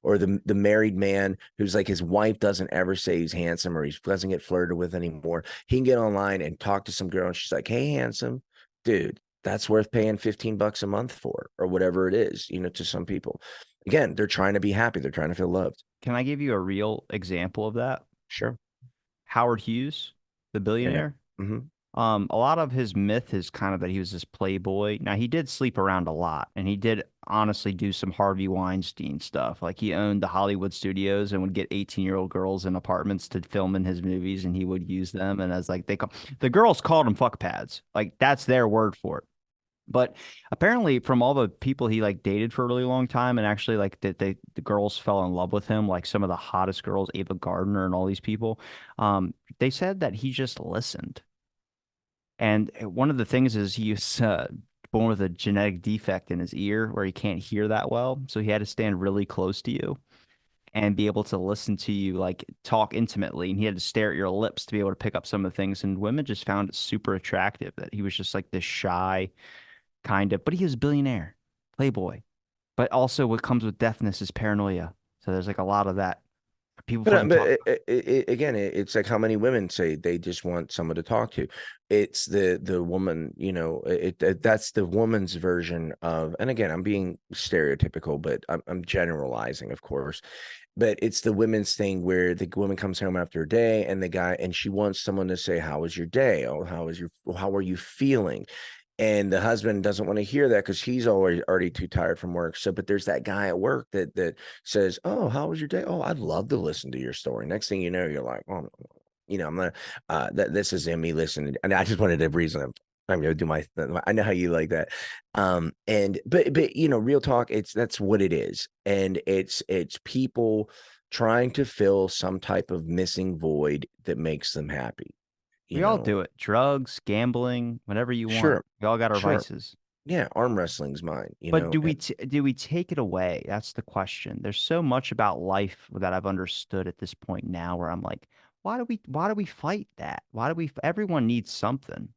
or the married man who's like his wife doesn't ever say he's handsome or he doesn't get flirted with anymore. He can get online and talk to some girl and she's like, hey, handsome, dude, that's worth paying 15 bucks a month for, or whatever it is, to some people. Again, they're trying to be happy. They're trying to feel loved. Can I give you a real example of that? Sure. Howard Hughes, the I know. billionaire. Hmm. A lot of his myth is kind of that he was this playboy. Now, he did sleep around a lot, and he did honestly do some Harvey Weinstein stuff. Like he owned the Hollywood studios and would get 18-year-old girls in apartments to film in his movies, and he would use them. And as like the girls called him fuck pads. Like that's their word for it. But apparently, from all the people he like dated for a really long time, and actually like that the girls fell in love with him, like some of the hottest girls, Ava Gardner and all these people, they said that he just listened. And one of the things is he's born with a genetic defect in his ear where he can't hear that well. So he had to stand really close to you and be able to listen to you like talk intimately. And he had to stare at your lips to be able to pick up some of the things. And women just found it super attractive that he was just like this shy kind of, but he was a billionaire, playboy. But also what comes with deafness is paranoia. So there's like a lot of that. People But fucking talk. again, it's like how many women say they just want someone to talk to. It's the woman, that's the woman's version of. And again, I'm being stereotypical, but I'm generalizing, of course. But it's the women's thing where the woman comes home after a day, and the guy, and she wants someone to say, "How was your day? Oh, how are you feeling?" And the husband doesn't want to hear that because he's already too tired from work. So, but there's that guy at work that says, "Oh, how was your day? Oh, I'd love to listen to your story." Next thing you know, you're like, "Oh, I'm gonna that this is me listening." And I just wanted a reason. I'm gonna do my. I know how you like that. And but real talk. That's what it is, and it's people trying to fill some type of missing void that makes them happy. We all do it. Drugs, gambling, whatever you want. Sure, We all got our sure. vices. Yeah, arm wrestling's mine, But do we take it away? That's the question. There's so much about life that I've understood at this point now where I'm like, why do we fight that? Everyone needs something.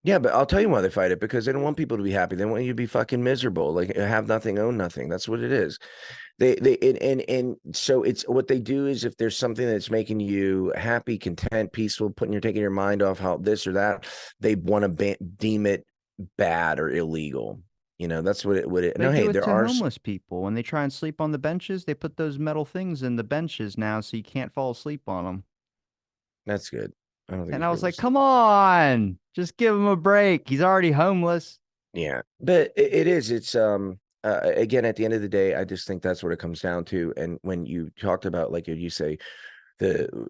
yeah, but I'll tell you why they fight it, because they don't want people to be happy. They want you to be fucking miserable, like have nothing, own nothing. That's what it is. They and so it's what they do is, if there's something that's making you happy, content, peaceful, taking your mind off how this or that, they want to deem it bad or illegal. That's what it. They No, do hey, it there to are. homeless people. When they try and sleep on the benches, they put those metal things in the benches now so you can't fall asleep on them. That's good. I don't think And you I should be was able like, to. come on, just give him a break. He's already homeless. Yeah, but it is. It's again, at the end of the day, I just think that's what it comes down to. And when you talked about, like you say,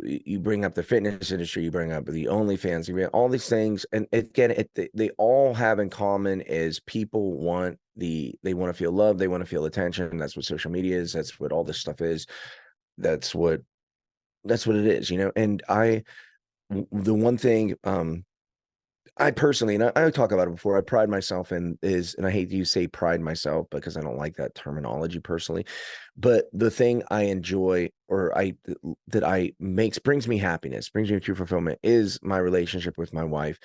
you bring up the fitness industry, you bring up the OnlyFans, you bring all these things, and again, they all have in common is people they want to feel love, they want to feel attention. That's what social media is. That's what all this stuff is. That's what it is. And the one thing, I personally, and I talk about it before, I pride myself in is, and I hate to say pride myself because I don't like that terminology personally, but the thing I enjoy, or that I makes brings me happiness, brings me true fulfillment, is my relationship with my wife.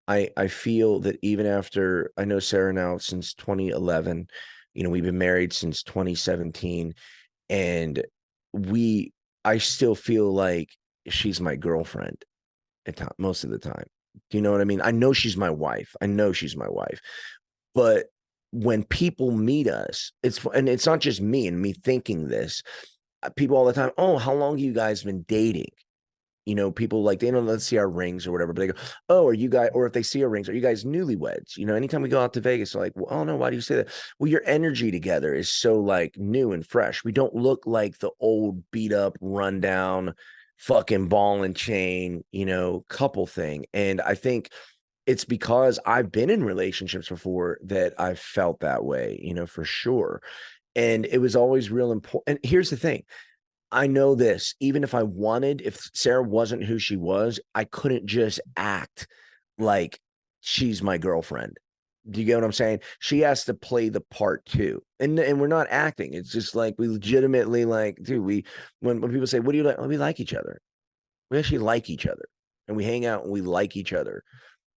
I feel that even after, I know Sarah now since 2011, we've been married since 2017, and we I still feel like she's my girlfriend most of the time. Do you know what I mean? I know she's my wife. I know she's my wife. But when people meet us, and it's not just me and me thinking this. People all the time, "Oh, how long you guys been dating?" People like, they don't, let's see our rings or whatever, but they go, "Oh, are you guys," or if they see our rings, "Are you guys newlyweds?" Anytime we go out to Vegas, they're like, "Well, oh no, why do you say that?" Well, your energy together is so like new and fresh. We don't look like the old beat up, rundown, fucking ball and chain, couple thing. And I think it's because I've been in relationships before that I've felt that way, for sure. And it was always real important. And here's the thing, I know this, even if Sarah wasn't who she was, I couldn't just act like she's my girlfriend. Do you get what I'm saying? She has to play the part too. And we're not acting. It's just like we legitimately like, dude, we when people say, "What do you like?" "Oh, we like each other. We actually like each other. And we hang out and we like each other.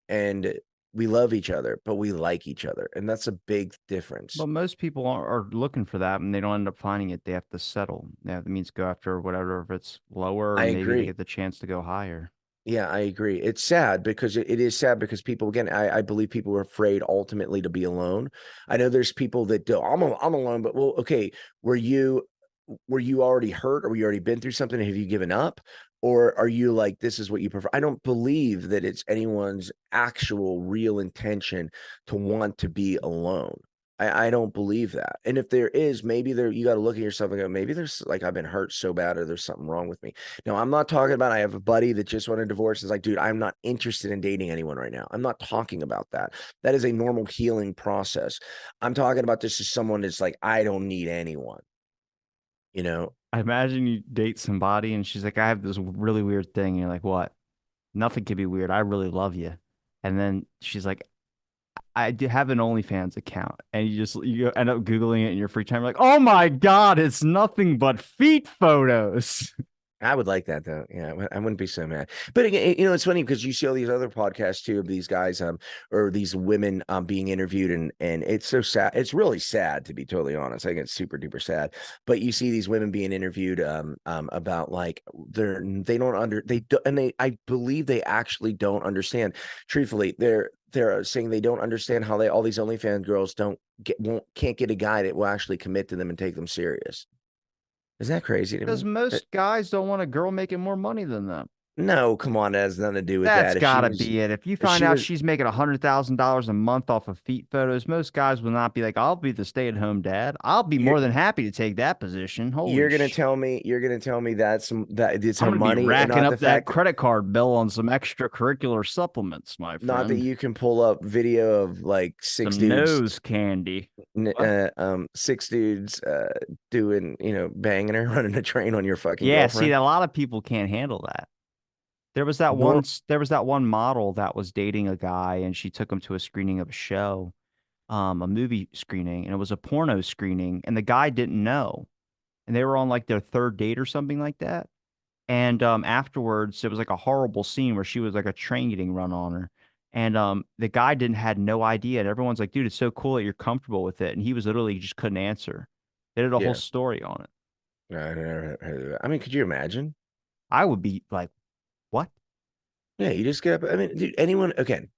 And we love each other, but we like each other. And that's a big difference. But most people are looking for that and they don't end up finding it. They have to settle. Yeah, that means go after whatever. If it's lower, I maybe they agree. get the chance to go higher. Yeah, I agree. It's sad because it is sad because people again, I believe people are afraid ultimately to be alone. I know there's people that do. I'm alone, but well, okay. Were you were you already hurt, or were you already been through something? Have you given up, or are you like this is what you prefer? I don't believe that it's anyone's actual real intention to want to be alone. I don't believe that. And if there is, maybe there you got to look at yourself and go, maybe there's like I've been hurt so bad, or there's something wrong with me. No, I'm not talking about I have a buddy that just wanted a divorce. It's like, dude, I'm not interested in dating anyone right now. I'm not talking about that. That is a normal healing process. I'm talking about this as someone that's like, I don't need anyone, you know? I imagine you date somebody and she's like, I have this really weird thing. And you're like, what? Nothing could be weird. I really love you. And then she's like, I do have an OnlyFans account. And you end up Googling it in your free time. You're like, oh my God, it's nothing but feet photos. I would like that though. Yeah, I wouldn't be so mad. But again, it's funny because you see all these other podcasts too of these guys, or these women, being interviewed, and it's so sad. It's really sad to be totally honest. I think it's super duper sad. But you see these women being interviewed, about like they don't under they do, and they I believe they actually don't understand. Truthfully, they're saying they don't understand how they all these OnlyFans girls don't get won't can't get a guy that will actually commit to them and take them serious. Isn't that crazy to Because me? most guys don't want a girl making more money than them. No, come on, that has nothing to do with That's that. gotta be it. If you If find she out was, she's making $100,000 a month off of feet photos, most guys will not be like, I'll be the stay-at-home dad. I'll be you're more than happy to take that position. Holy sh. you're gonna tell me that it's I'm her gonna be money and racking not the up that fact that credit card bill on some extracurricular supplements, my not that friend. you can pull up video of like Some nose candy. What? six dudes doing banging her running a train on your fucking Yeah, see, girlfriend. a lot of people can't handle that. Nor There was that one model that was dating a guy and she took him to a screening of a show, a movie screening, and it was a porno screening, and the guy didn't know. And they were on like their third date or something like that. And afterwards, it was like a horrible scene where she was like a train getting run on her. And the guy didn't had no idea. And everyone's like, dude, it's so cool that you're comfortable with it. And he was literally just couldn't answer. They did a whole yeah, story on it. I never heard of that. I mean, could you imagine? I would be like, what? Yeah, you just get up. I mean, dude, anyone again.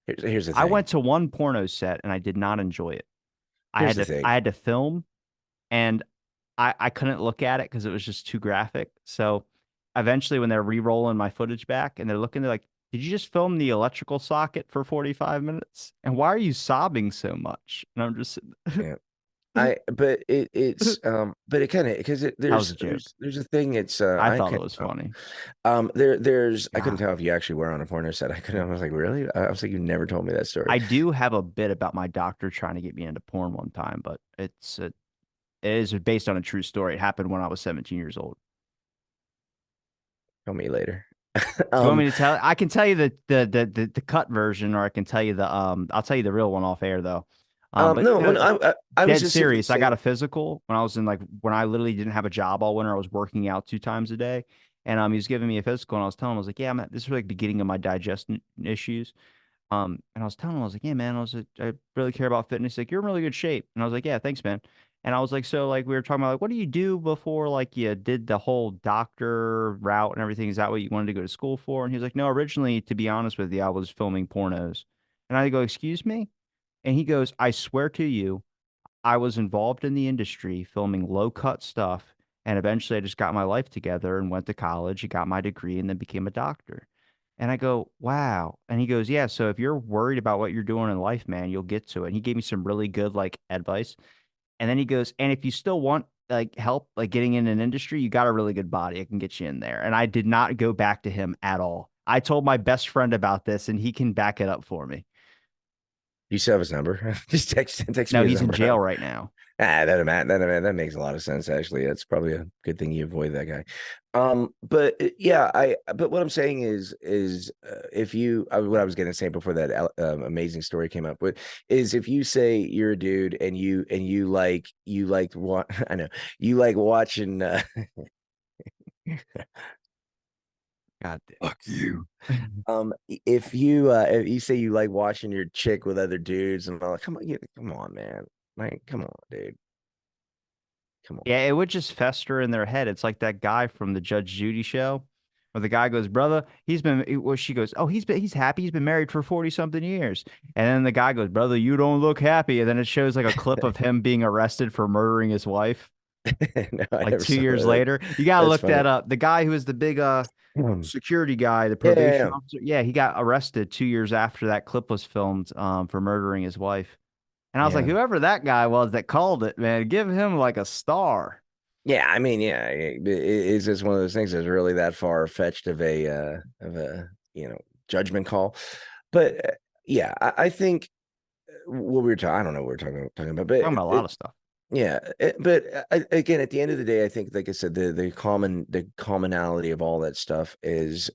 Here's the I thing. went to one porno set and I did not enjoy it. Here's the thing. I had to film and I couldn't look at it because it was just too graphic. So eventually when they're re-rolling my footage back and they're looking, they're like, did you just film the electrical socket for 45 minutes? And why are you sobbing so much? And I'm just Yeah. But but it kind of because that was a joke. there's a thing. It's I I thought it can't was tell. funny. There's I couldn't God. tell if you actually were on a porno set. I couldn't. I was like, really? I was like, you never told me that story. I do have a bit about my doctor trying to get me into porn one time, but it is based on a true story. It happened when I was 17 years old. Tell me later. Do you want um, me to tell? I can tell you the cut version, or I can tell you the I'll tell you the real one off air though. But no, when I was dead just simply serious. I got saying, a physical when I was in like when I literally didn't have a job all winter. I was working out 2 times a day, and he was giving me a physical, and I was telling him I was like, yeah, this is like beginning of my digestion issues. And I was telling him, I was like, yeah, man, I was like, I really care about fitness. He's like, you're in really good shape. And I was like, yeah, thanks, man. And I was like, so like we were talking about like, what do you do before like you did the whole doctor route and everything? Is that what you wanted to go to school for? And he was like, no, originally, to be honest with you, I was filming pornos. And I go, excuse me? And he goes, I swear to you, I was involved in the industry filming low cut stuff. And eventually I just got my life together and went to college and got my degree and then became a doctor. And I go, wow. And he goes, yeah. So if you're worried about what you're doing in life, man, you'll get to it. And he gave me some really good like advice. And then he goes, and if you still want like help, like getting in an industry, you got a really good body. I can get you in there. And I did not go back to him at all. I told my best friend about this and he can back it up for me. you still have his number. Just text me No, his he's in number. jail right now. That makes a lot of sense. Actually, that's probably a good thing you avoid that guy. But yeah, but what I'm saying is if you what I was going to say before that amazing story came up, but is if you say you're a dude and you like what I know you like watching. God Fuck you. damn. If you say you like watching your chick with other dudes and all, come on, come on, man, like, come on, dude, come on. Yeah, it would just fester in their head. It's like that guy from the Judge Judy show, where the guy goes, "Brother, well, she goes, oh, he's happy. He's been married for 40 something years." And then the guy goes, "Brother, you don't look happy." And then it shows like a clip of him being arrested for murdering his wife, No, I like never two saw years that. later. You gotta That's look funny. that up. The guy who is the big security guy, the Yeah, yeah, probation yeah. officer, yeah, he got arrested 2 years after that clip was filmed for murdering his wife. And I was like, Yeah. whoever that guy was that called it, man, give him like a star. Yeah, I mean, yeah, it's just one of those things that's really that far fetched of a judgment call. But yeah, I think what we were talking, I don't know what we're talking about, but Talking about a lot of stuff. yeah, but again, at the end of the day, I think, like I said, the commonality of all that stuff is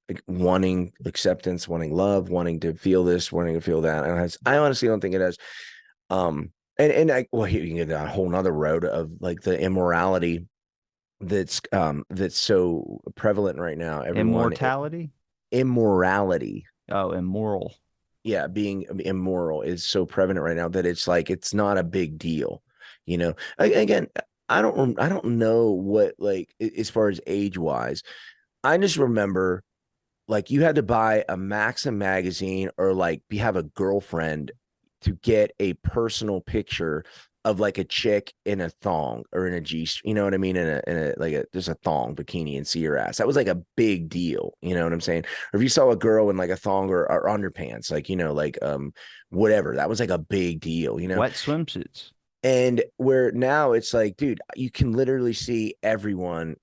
like wanting acceptance, wanting love, wanting to feel this, wanting to feel that. And I honestly don't think it has. And well, you can get a whole nother road of like the immorality that's so prevalent right now. Everyone Immortality? immorality, Oh, immoral. yeah, being immoral is so prevalent right now that it's like it's not a big deal, you know. Again, I don't know what, like, as far as age wise. I just remember, like, you had to buy a Maxim magazine or like have a girlfriend to get a personal picture of like a chick in a thong or in a G, you know what I mean? In a like a just a thong bikini and see her ass. That was like a big deal, you know what I'm saying? Or if you saw a girl in like a thong or underpants, like, like whatever, that was like a big deal, you know? Wet swimsuits. And where now it's like, dude, you can literally see everyone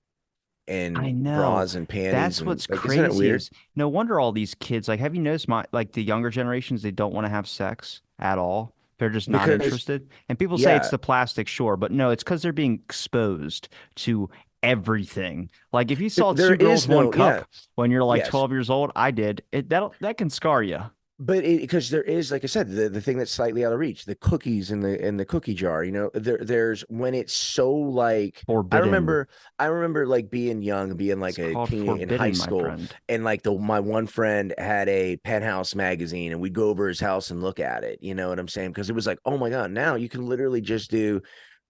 I in know. bras and panties, That's and what's like, isn't it crazy weird? is no wonder all these kids, like, have you noticed like the younger generations, they don't want to have sex at all. They're just not Because interested. And people say it's yeah, the plastic, sure, but no, it's because they're being exposed to everything. Like if you saw there two girls, is one no, yeah, cup when you're like yes. 12 years old, I did. That can scar you. But because there is, like I said, the thing that's slightly out of reach, the cookies in the cookie jar, there's when it's so like, Forbidden. I remember like being young, being It's like a called teen in high forbidden, my school, friend. and like the my one friend had a Penthouse magazine, and we'd go over his house and look at it. You know what I'm saying? Because it was like, oh my god, now you can literally just do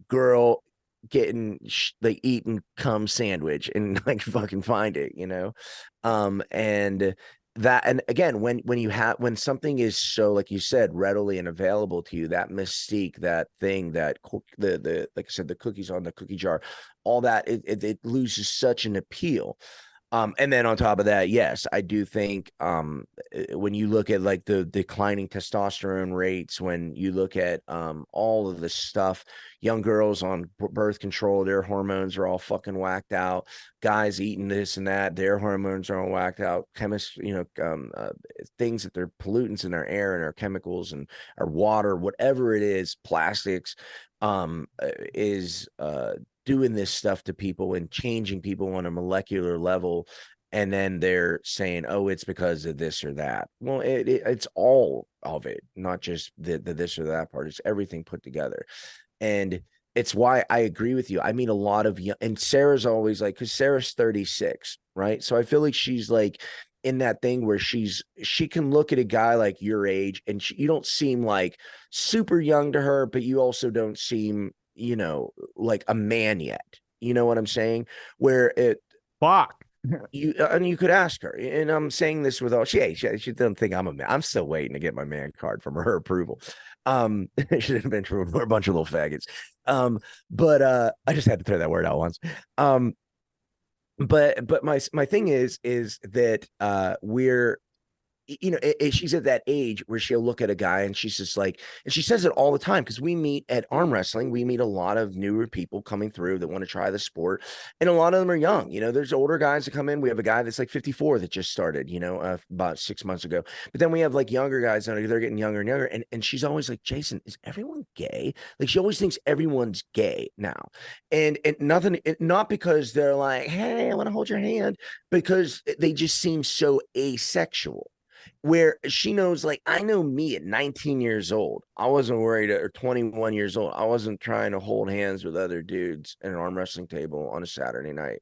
girl getting like eating cum sandwich and like fucking find it, and that, and again, when you have, when something is so, like you said, readily and available to you, that mystique, that thing, that the like I said, the cookies on the cookie jar, all that, it loses such an appeal. And then on top of that, yes, I do think when you look at like the declining testosterone rates, when you look at all of this stuff, young girls on birth control, their hormones are all fucking whacked out. Guys eating this and that, their hormones are all whacked out. Chemists, things that they're pollutants in our air and our chemicals and our water, whatever it is, plastics, is doing this stuff to people and changing people on a molecular level, and then they're saying, oh, it's because of this or that. Well, it's all of it, not just the this or that part. It's everything put together. And it's why I agree with you. I mean, a lot of young, and Sarah's always like, because Sarah's 36, right? So I feel like she's like in that thing where she can look at a guy like your age, and you don't seem like super young to her, but you also don't seem, like a man yet. You know what I'm saying? Where it Fuck. you and you could ask her, and I'm saying this with all, she doesn't think I'm a man. I'm still waiting to get my man card from her approval. It should have been true. We're a bunch of little faggots. But I just had to throw that word out once. But my thing is that we're she's at that age where she'll look at a guy and she's just like, and she says it all the time because we meet at arm wrestling. We meet a lot of newer people coming through that want to try the sport, and a lot of them are young. There's older guys that come in. We have a guy that's like 54 that just started, about 6 months ago. But then we have like younger guys, and they're getting younger and younger. And she's always like, Jason, is everyone gay? Like she always thinks everyone's gay now, and nothing, not because they're like, hey, I want to hold your hand, because they just seem so asexual, where she knows, like, I know me at 19 years old, I wasn't worried, or 21 years old, I wasn't trying to hold hands with other dudes at an arm wrestling table on a Saturday night.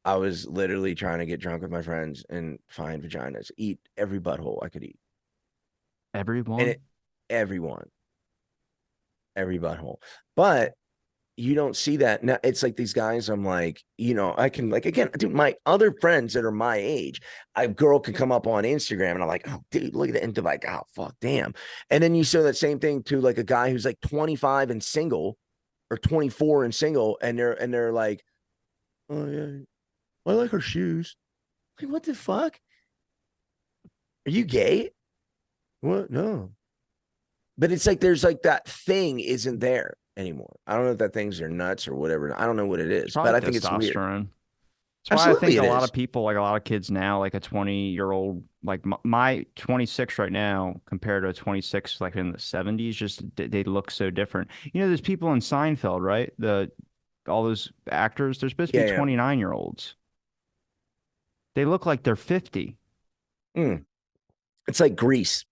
I was literally trying to get drunk with my friends and find vaginas, eat every butthole I could eat. And Everyone. everyone, every butthole. But you don't see that now. It's like these guys, I'm like, I can, like, again, dude, my other friends that are my age, a girl could come up on Instagram and I'm like, oh dude, look at it, and they're like, oh fuck, damn. And then you show that same thing to like a guy who's like 25 and single, or 24 and single, and they're like, oh yeah, I like her shoes. Like, what the fuck, are you gay? What? No. But it's like there's like that thing isn't there anymore. I don't know if that thing's are nuts or whatever. I don't know what it It's is, probably but I think it's weird. testosterone. That's why I Absolutely think a it lot is. of people, like a lot of kids now, like a 20-year-old, like my 26 right now compared to a 26 like in the 70s, just they look so different. There's people in Seinfeld, right? All those actors, they're supposed to be Yeah, yeah. 29-year-olds. They look like they're 50. Mm. It's like Grease,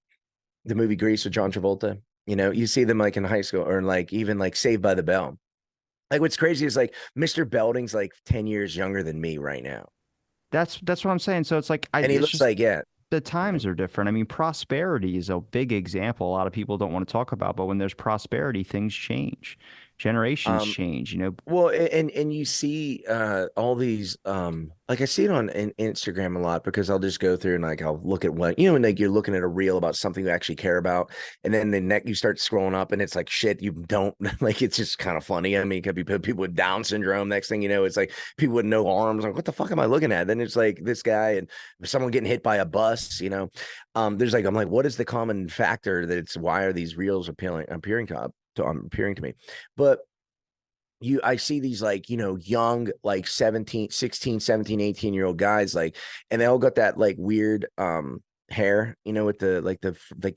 the movie Grease with John Travolta. You see them like in high school, or like even like Saved by the Bell. Like what's crazy is like Mr. Belding's like 10 years younger than me right now. That's what I'm saying. So it's like And he it's looks just like, yeah. the Mhm. times are different. I mean, prosperity is a big example a lot of people don't want to talk about, but when there's prosperity, things change. Generations Um, change. Well, and you see all these like I see it on Instagram a lot, because I'll just go through and like I'll look at what, and like you're looking at a reel about something you actually care about, and then the neck you start scrolling up and it's like shit you don't like. It's just kind of funny. I mean, it could be people with Down syndrome. Next thing you know, it's like people with no arms. Like, what the fuck am I looking at? Then it's like this guy and someone getting hit by a bus. There's like, I'm like, what is the common factor that it's, why are these reels appearing to me? But I see these like, young, like 17, 16, 17, 18-year-old guys, like, and they all got that like weird hair, with the like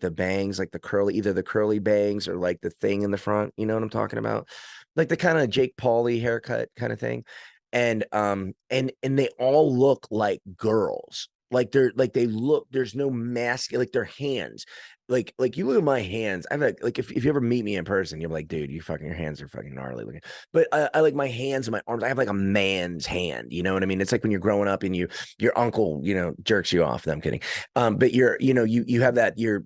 the bangs, like the curly, either the curly bangs or like the thing in the front, you know what I'm talking about? Like the kind of Jake Pauley haircut kind of thing. And they all look like girls. Like they look, there's no mask, like their hands. Like you look at my hands. I've like if you ever meet me in person, you're like, dude, your hands are fucking gnarly looking. But I like my hands and my arms. I have like a man's hand. You know what I mean? It's like when you're growing up and your uncle, jerks you off. I'm kidding. But you have that. You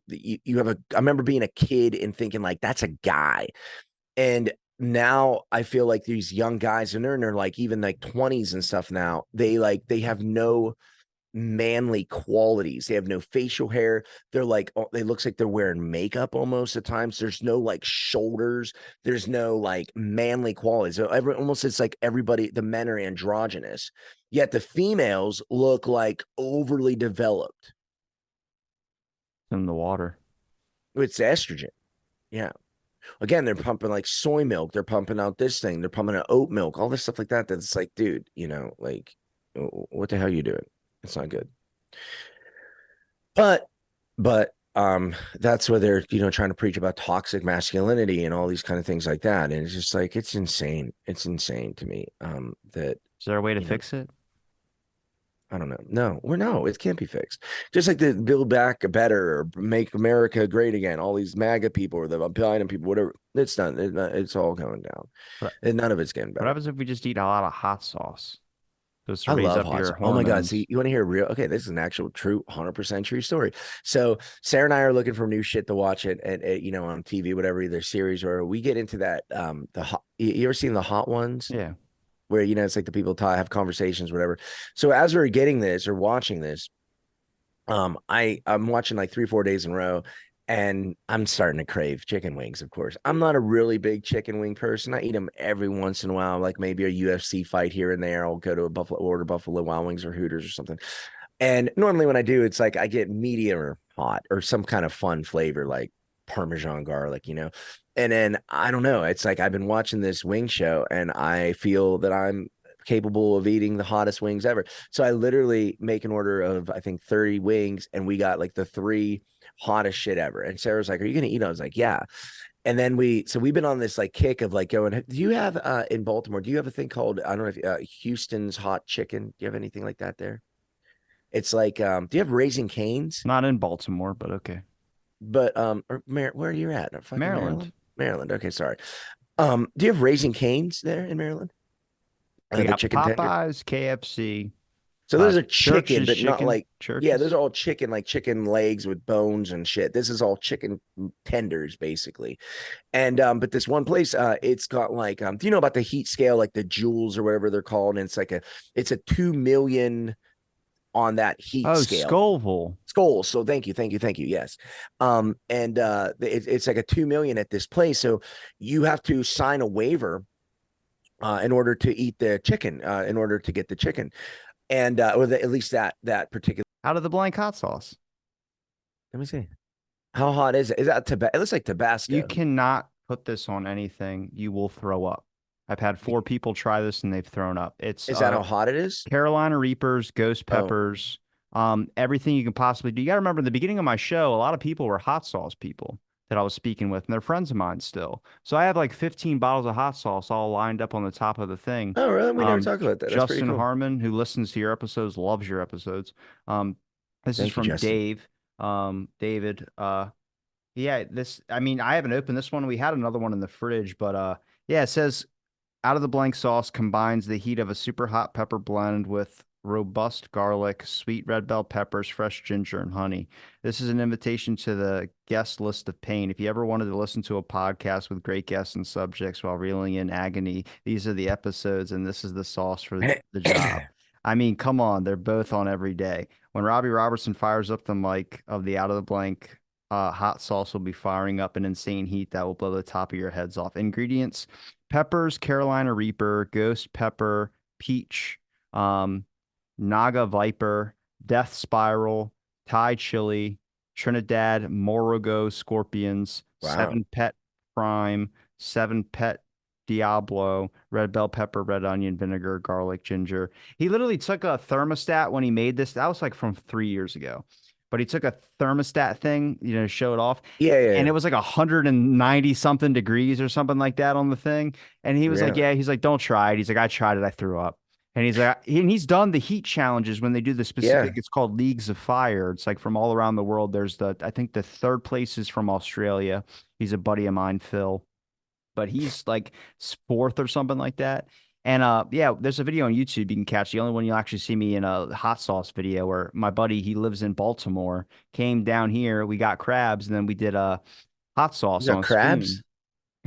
have a. I remember being a kid and thinking like that's a guy. And now I feel like these young guys, and they're in their like even like 20s and stuff now. They have no manly qualities. They have no facial hair. They're like, they looks like they're wearing makeup almost at times. There's no like shoulders. There's no like manly qualities. So almost it's like everybody, the men are androgynous, yet the females look like overly developed. In the water. It's estrogen. Yeah. Again, they're pumping like soy milk. They're pumping out this thing. They're pumping out oat milk, all this stuff like that. That's like, dude, like, what the hell are you doing? It's not good. But that's where they're, trying to preach about toxic masculinity and all these kind of things like that. And it's just like it's insane. It's insane to me. That, Is there a way to you know, fix it? I don't know. No, it can't be fixed. Just like the Build Back Better or Make America Great Again, all these MAGA people or the Biden people, whatever. It's done. It's all going down. What And none of it's getting what better. happens if we just eat a lot of hot sauce? Goes to I raise love up hot your sauce. Oh my God. hormones. See, you want to hear real? Okay, this is an actual true 100% true story. So Sarah and I are looking for new shit to watch it at on TV, whatever, either series, or we get into that the hot, you ever seen the hot ones Yeah. where it's like the people talk, have conversations, whatever. So as we are getting this or watching this, I'm watching like 3 4 days in a row, and I'm starting to crave chicken wings. Of course, I'm not a really big chicken wing person. I eat them every once in a while, like maybe a UFC fight here and there. I'll go to a Buffalo, order Buffalo Wild Wings or Hooters or something. And normally when I do, it's like I get medium or hot or some kind of fun flavor like Parmesan garlic, you know. And then I don't know. It's like I've been watching this wing show and I feel that I'm capable of eating the hottest wings ever. So I literally make an order of I think 30 wings and we got like the three hottest shit ever. And Sarah's like, "Are you gonna eat?" I was like, "Yeah." And then we've been on this like kick of like going, do you have in Baltimore, do you have a thing called, I don't know if Houston's hot chicken? Do you have anything like that there? It's like, do you have Raising Cane's? Not in Baltimore, but okay. But where are you at? Fucking Maryland. Maryland? Maryland. Okay, sorry. Do you have Raising Cane's there in Maryland? We The got chicken tender. Popeyes, KFC, So those are chicken, Church's but not chicken, like, yeah, those Church's. are all chicken, like chicken legs with bones and shit. This is all chicken tenders, basically. And but this one place, it's got like, do you know about the heat scale, like the joules or whatever they're called? And it's a 2 million on that heat Oh, scale. Scoville. Skulls. So thank you. Yes. And it's like a 2 million at this place. So you have to sign a waiver in order to eat the chicken, in order to get the chicken, and at least that particular. Out of the blank hot sauce. Let me see. How hot is it? Is that Tabasco? It looks like You Tabasco. cannot put this on anything. You will throw up. I've had four people try this and they've thrown up. It's Is that how hot it is? Carolina Reapers, ghost Oh, peppers, everything you can possibly do. You got to remember in the beginning of my show, a lot of people were hot sauce people that I was speaking with, and they're friends of mine still. So I have like 15 bottles of hot sauce all lined up on the top of the thing. oh, really? We never talked about that. That's pretty Justin cool. Harmon, who listens to your episodes, loves your episodes. Um, this is Thank you, from Justin. Dave. David. Yeah, I mean, I haven't opened this one. We had another one in the fridge, but yeah, it says out of the blank sauce combines the heat of a super hot pepper blend with robust garlic, sweet red bell peppers, fresh ginger, and honey. This is an invitation to the guest list of pain. If you ever wanted to listen to a podcast with great guests and subjects while reeling in agony, these are the episodes, and this is the sauce for the job. I mean, come on, they're both on every day. When Robbie Robertson fires up the mic of the out of the blank hot sauce will be firing up an insane heat that will blow the top of your heads off. Ingredients: peppers, Carolina Reaper, ghost pepper, peach, um, Naga Viper, Death Spiral, Thai chili, Trinidad Morogo scorpions, Wow. Seven Pet Prime, Seven Pet Diablo, red bell pepper, red onion, vinegar, garlic, ginger. He literally took a thermostat when he made this. That was like from 3 years ago. But he took a thermostat thing, to show it off. Yeah, yeah, And yeah. it was like 190 something degrees or something like that on the thing. And he was like, Really? yeah, he's like, don't try it. He's like, I tried it. I threw up. And he's like, and he's done the heat challenges when they do the specific, Yeah. it's called Leagues of Fire. It's like from all around the world. I think the third place is from Australia. He's a buddy of mine, Phil, but he's like fourth or something like that. And yeah, there's a video on YouTube you can catch. The only one you'll actually see me in a hot sauce video where my buddy, he lives in Baltimore, came down here, we got crabs, and then we did a hot You sauce got on a crabs? spoon.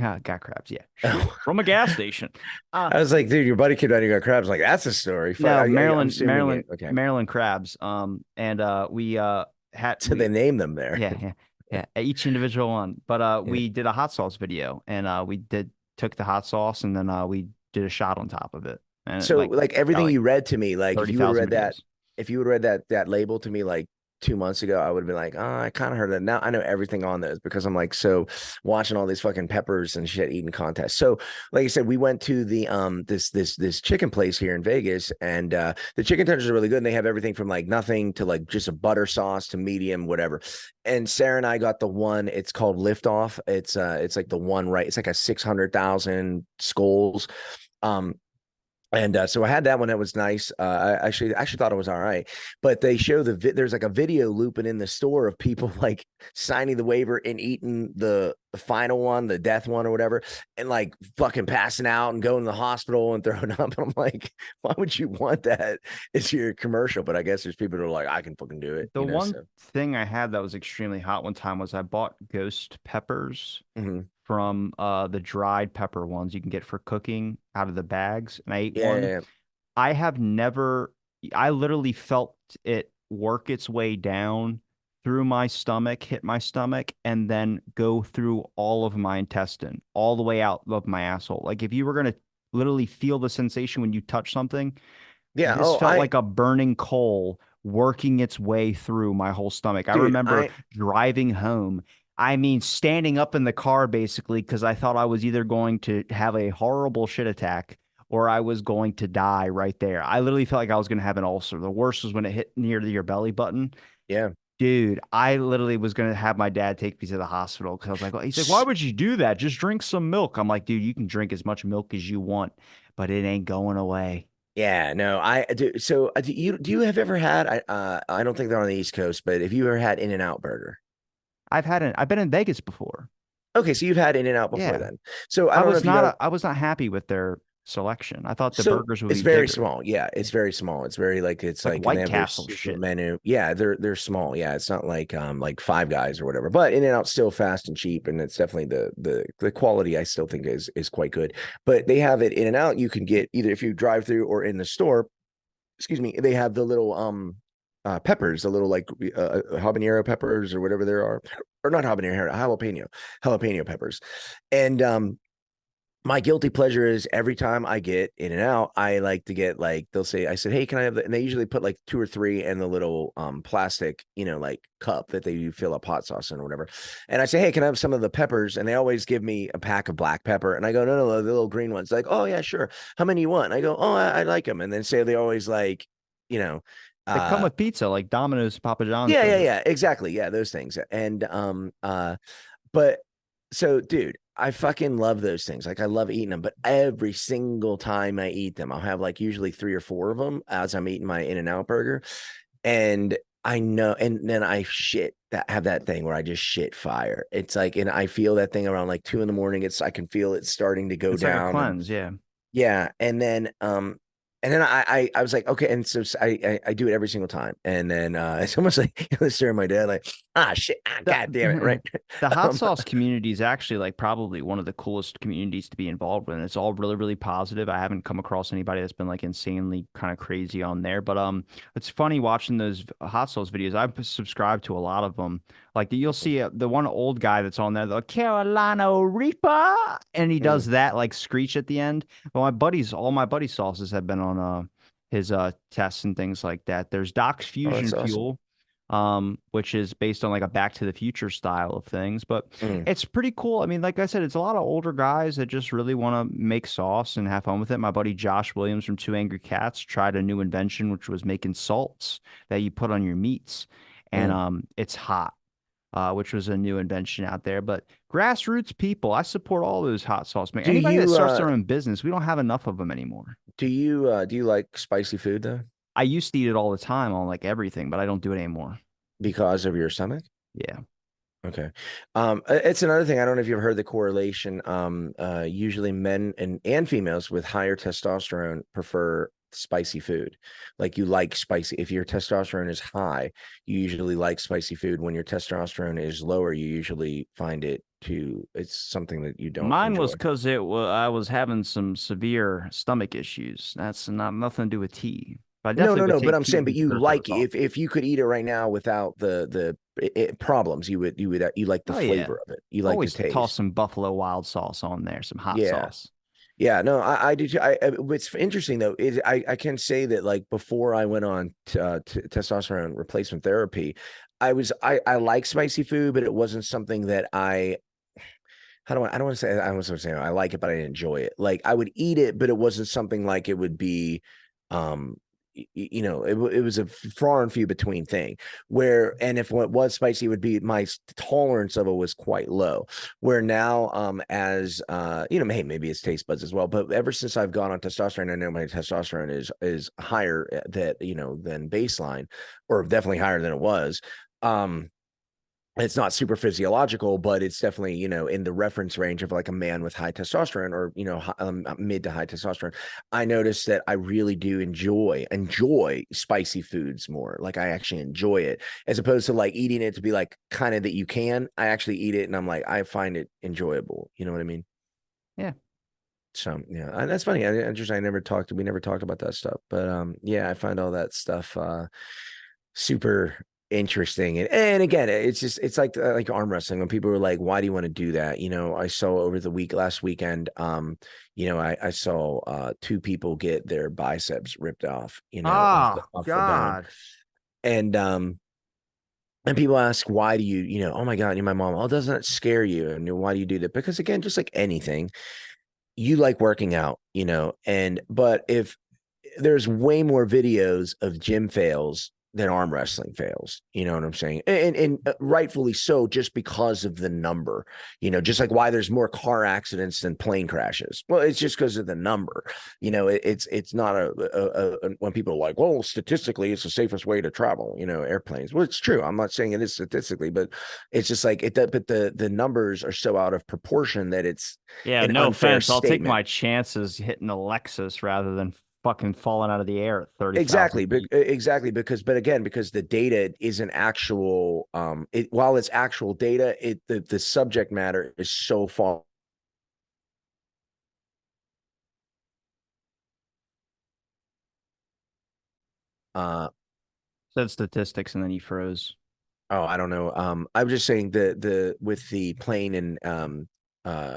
Yeah, got crabs, yeah, sure. Oh. From a gas station. I was like, dude, your buddy came down, you got crabs. I'm like, that's a story. Fuck, No, I'm Maryland, assuming Maryland, it. Okay. Maryland crabs. And we had So they named them there. yeah, yeah, yeah, each individual one. But Yeah. we did a hot sauce video, and we did took the hot sauce, and then we did a shot on top of it, and it So like like got everything like you read to me, like if you would have 30,000 read that, views. if you would have read that label to me like 2 months ago, I would have been like, oh, I kind of heard that. Now I know everything on those because I'm like so watching all these fucking peppers and shit eating contests. So like I said, we went to the this chicken place here in Vegas, and the chicken tenders are really good. And they have everything from like nothing to like just a butter sauce to medium, whatever. And Sarah and I got the one. It's called Liftoff. It's like the one, right? It's like a 600,000 skulls. Um, and so I had that one that was nice. I actually thought it was all right, but they show there's like a video looping in the store of people like signing the waiver and eating the final one, the death one or whatever, and like fucking passing out and going to the hospital and throwing up. And I'm like, why would you want that? It's your commercial, but I guess there's people that are like, I can fucking do it, The one So thing I had that was extremely hot one time was I bought ghost peppers mhm. from the dried pepper ones you can get for cooking out of the bags, and I ate Yeah, yeah, one. yeah. I have never, I literally felt it work its way down through my stomach, hit my stomach, and then go through all of my intestine, all the way out of my asshole. Like if you were going to literally feel the sensation when you touch something, Yeah. this Oh, felt like a burning coal working its way through my whole stomach. I Dude, remember driving home. I mean, standing up in the car basically because I thought I was either going to have a horrible shit attack or I was going to die right there. I literally felt like I was going to have an ulcer. The worst was when it hit near your belly button. yeah. Dude, I literally was gonna have my dad take me to the hospital because I was like, well, he's like, why S- would you do that? Just drink some milk. I'm like, dude, you can drink as much milk as you want, but it ain't going away. Yeah, no, I do. So, do you have ever had? I don't think they're on the East Coast, but have you ever had In-N-Out Burger? I've been in Vegas before. Okay, so you've had In-N-Out before Yeah. then. So I don't know if you know. I was not happy with their selection. I thought the So burgers would it's be very bigger. small. Yeah, Yeah. it's very small. It's very like it's Like like, and they White have their Castle super shit. menu. Yeah, they're small. Yeah, it's not like Five Guys or whatever. But In-N-Out's still fast and cheap, and it's definitely the quality I still think is quite good. But they have it In-N-Out. You can get either if you drive through or in the store. Excuse me. They have the little peppers, the little like habanero peppers or whatever there are, or not habanero, jalapeno peppers, and my guilty pleasure is every time I get In-N-Out, I like to get like they'll say, I said, hey, can I have that? And they usually put like two or three in the little plastic, like cup that they fill up hot sauce in or whatever. And I say, hey, can I have some of the peppers? And they always give me a pack of black pepper. And I go, no, the little green ones. Like, oh yeah, sure. How many you want? And I go, oh, I like them. And then say they always like, you know, They come uh with pizza, like Domino's, Papa John's yeah, does yeah, it. yeah, exactly. Yeah, those things. And but so, dude, I fucking love those things. Like, I love eating them, but every single time I eat them, I'll have like usually three or four of them as I'm eating my In-N-Out burger. And I know, and then I shit that have that thing where I just shit fire. It's like, and I feel that thing around like 2 in the morning. I can feel it starting to go It's like a down. And cleanse, yeah. yeah, and then I was like, okay, and so I do it every single time, and then it's almost like staring at my dad like, shit, The, god damn it, right? the hot um, sauce community is actually like probably one of the coolest communities to be involved with. And it's all really, really positive. I haven't come across anybody that's been like insanely kind of crazy on there. But it's funny watching those hot sauce videos. I've subscribed to a lot of them. Like you'll see the one old guy that's on there, the Carolina Reaper, and he does mm, that like screech at the end. Well, all my buddy sauces have been on his tests and things like that. There's Doc's oh, that's Fusion awesome. Fuel, which is based on like a Back to the Future style of things. But Mm, it's pretty cool. I mean, like I said, it's a lot of older guys that just really want to make sauce and have fun with it. My buddy Josh Williams from Two Angry Cats tried a new invention, which was making salts that you put on your meats, and mm. it's hot. Which was a new invention out there, but grassroots people, I support all those hot sauce. Man, Do anybody that you starts their own business, we don't have enough of them anymore. do you like spicy food though? I used to eat it all the time on like everything, but I don't do it anymore. Because of your stomach? Yeah. Okay. It's another thing. I don't know if you've heard the correlation. Usually men and females with higher testosterone prefer spicy food. Like you like spicy. If your testosterone is high, you usually like spicy food. When your testosterone is lower, you usually find it's something that you don't Mine was enjoy. because I was having some severe stomach issues. That's not nothing to do with tea. But I No, definitely no, would no. But take I'm tea saying, if but you you put it to the like it. sauce. If you could eat it right now without the problems, you like the Oh yeah. flavor of it. You like the Always toss taste. some Buffalo Wild Sauce on there, some hot Yeah. sauce. Yeah, no, I do too. What's interesting though is I can say that like before I went on testosterone replacement therapy, I like spicy food, but it wasn't something that I don't want to say I was saying I like it, but I didn't enjoy it. Like I would eat it, but it wasn't something like it would be, um, it was a far and few between thing. Where and if what was spicy, it would be my tolerance of it was quite low. Where now, as hey, maybe it's taste buds as well. But ever since I've gone on testosterone, I know my testosterone is higher that than baseline, or definitely higher than it was. Um, it's not super physiological, but it's definitely, in the reference range of like a man with high testosterone or, mid to high testosterone. I noticed that I really do enjoy spicy foods more. Like I actually enjoy it as opposed to like eating it to be like kind of that you can. I actually eat it and I'm like, I find it enjoyable. You know what I mean? Yeah. So yeah, that's funny. Interesting. We never talked about that stuff, but yeah, I find all that stuff super interesting. And again, it's like arm wrestling when people were like, why do you want to do that? I saw over the last weekend, I saw two people get their biceps ripped off, Oh off the bone. God. And people ask, why do you, oh my God, you're my mom. Oh, doesn't that scare you? And why do you do that? Because again, just like anything, you like working out, but if there's way more videos of gym fails than arm wrestling fails. You know what I'm saying? And rightfully so, just because of the number. Just like why there's more car accidents than plane crashes. Well, it's just because of the number. It's not when people are like, well, statistically, it's the safest way to travel. Airplanes. Well, it's true. I'm not saying it is statistically, but it's just like it. But the numbers are so out of proportion that it's Yeah, an no unfair offense. I'll take statement. my chances hitting a Lexus rather than fucking falling out of the air at 30,000 Exactly, feet. exactly, but again, because the data isn't actual, while it's actual data, the subject matter is so far. Uh, Said statistics and then he froze. oh, I don't know. I was just saying with the plane and uh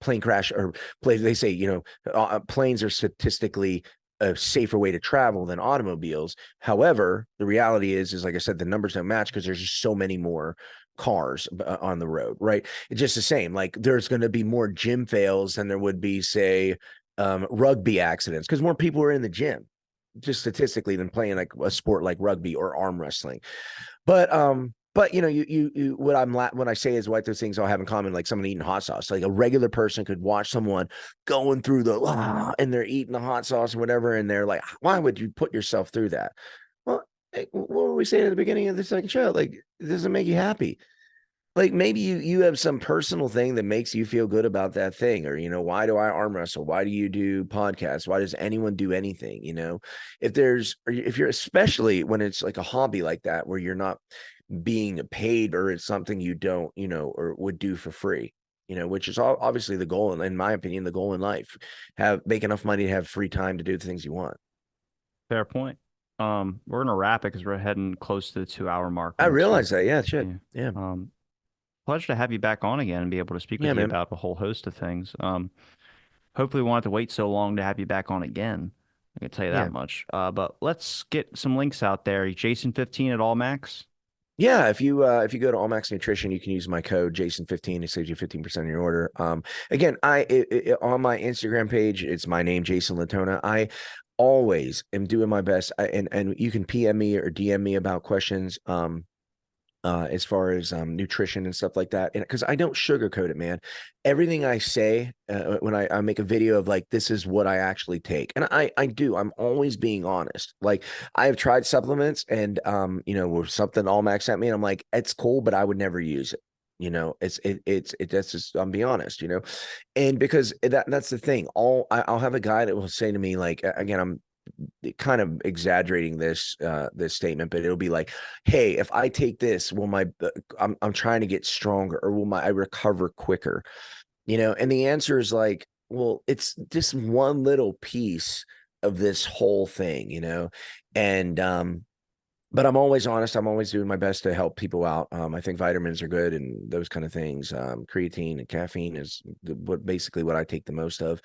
plane crash or plane, they say planes are statistically a safer way to travel than automobiles. However, the reality is like I said, the numbers don't match because there's just so many more cars on the road, right? It's just the same. Like there's going to be more gym fails than there would be, say, rugby accidents because more people are in the gym, just statistically, than playing like a sport like rugby or arm wrestling. But what when I say is what those things all have in common, like someone eating hot sauce. Like a regular person could watch someone going through and they're eating the hot sauce or whatever, and they're like, why would you put yourself through that? Well, what were we saying at the beginning of the second show? Like, it doesn't make you happy. Like maybe you have some personal thing that makes you feel good about that thing, or why do I arm wrestle? Why do you do podcasts? Why does anyone do anything? If you're, especially when it's like a hobby like that where you're not being paid, or it's something you don't, or would do for free, which is obviously the goal, and in my opinion, the goal in life, make enough money to have free time to do the things you want. Fair point. We're gonna wrap it because we're heading close to the 2 hour mark I in this one. realize that. Yeah, shit. Yeah. Yeah. Um, Pleasure to have you back on again and be able to speak Yeah, with you man. about a whole host of things. Hopefully we won't have to wait so long to have you back on again. I can tell you that Yeah. much. But let's get some links out there. Jason15 at All Max. Yeah, if you go to All Max Nutrition, you can use my code Jason15. It saves you 15% of your order. Again, on my Instagram page, it's my name, Jason Latona. I always am doing my best. And you can PM me or DM me about questions. As far as nutrition and stuff like that. And because I don't sugarcoat it, man. Everything I say when I make a video of like, this is what I actually take. And I do. I'm always being honest. Like I have tried supplements and, with something Allmax sent me, and I'm like, it's cool, but I would never use it. That's just, I'm being honest, and because that's the thing. I'll have a guy that will say to me, like, again, I'm kind of exaggerating this statement, but it'll be like, hey, if I take this, will my I'm trying to get stronger, or will I recover quicker? And the answer is like, well, it's just one little piece of this whole thing, and but I'm always honest. I'm always doing my best to help people out. I think vitamins are good and those kind of things. Creatine and caffeine is basically what I take the most of.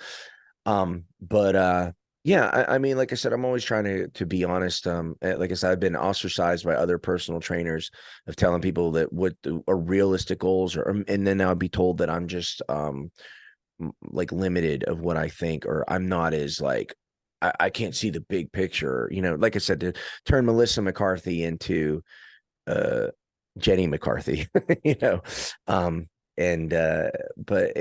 But yeah, I mean, like I said, I'm always trying to be honest. Like I said, I've been ostracized by other personal trainers of telling people that what are realistic goals, and then I'll be told that I'm just like limited of what I think, or I'm not as like I can't see the big picture. Like I said, to turn Melissa McCarthy into uh Jenny McCarthy, you know. Um and but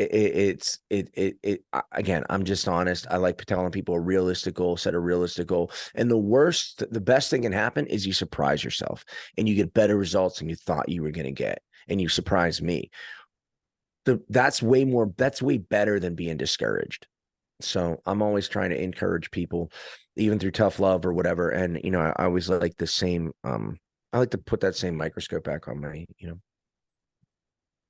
again, I'm just honest. I like telling people a realistic goal, set a realistic goal. And the best thing can happen is you surprise yourself and you get better results than you thought you were going to get. And you surprise me. That's way better than being discouraged. So I'm always trying to encourage people, even through tough love or whatever. And I always like the same. I like to put that same microscope back on my.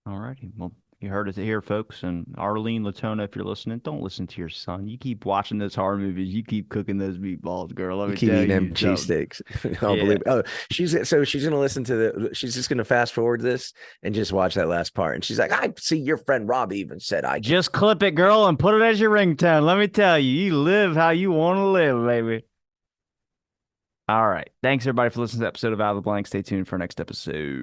All righty. Well, you heard it here, folks. And Arlene Latona, if you're listening, don't listen to your son. You keep watching those horror movies. You keep cooking those meatballs, girl. Let You me keep tell eating them you something. cheesesteaks. I'll Yeah. believe. Oh, she's gonna listen to she's just gonna fast forward this and just watch that last part. And she's like, I see your friend Rob even said I can. Just clip it, girl, and put it as your ringtone. Let me tell you, you live how you want to live, baby. All right. Thanks everybody for listening to the episode of Out of the Blank. Stay tuned for our next episode.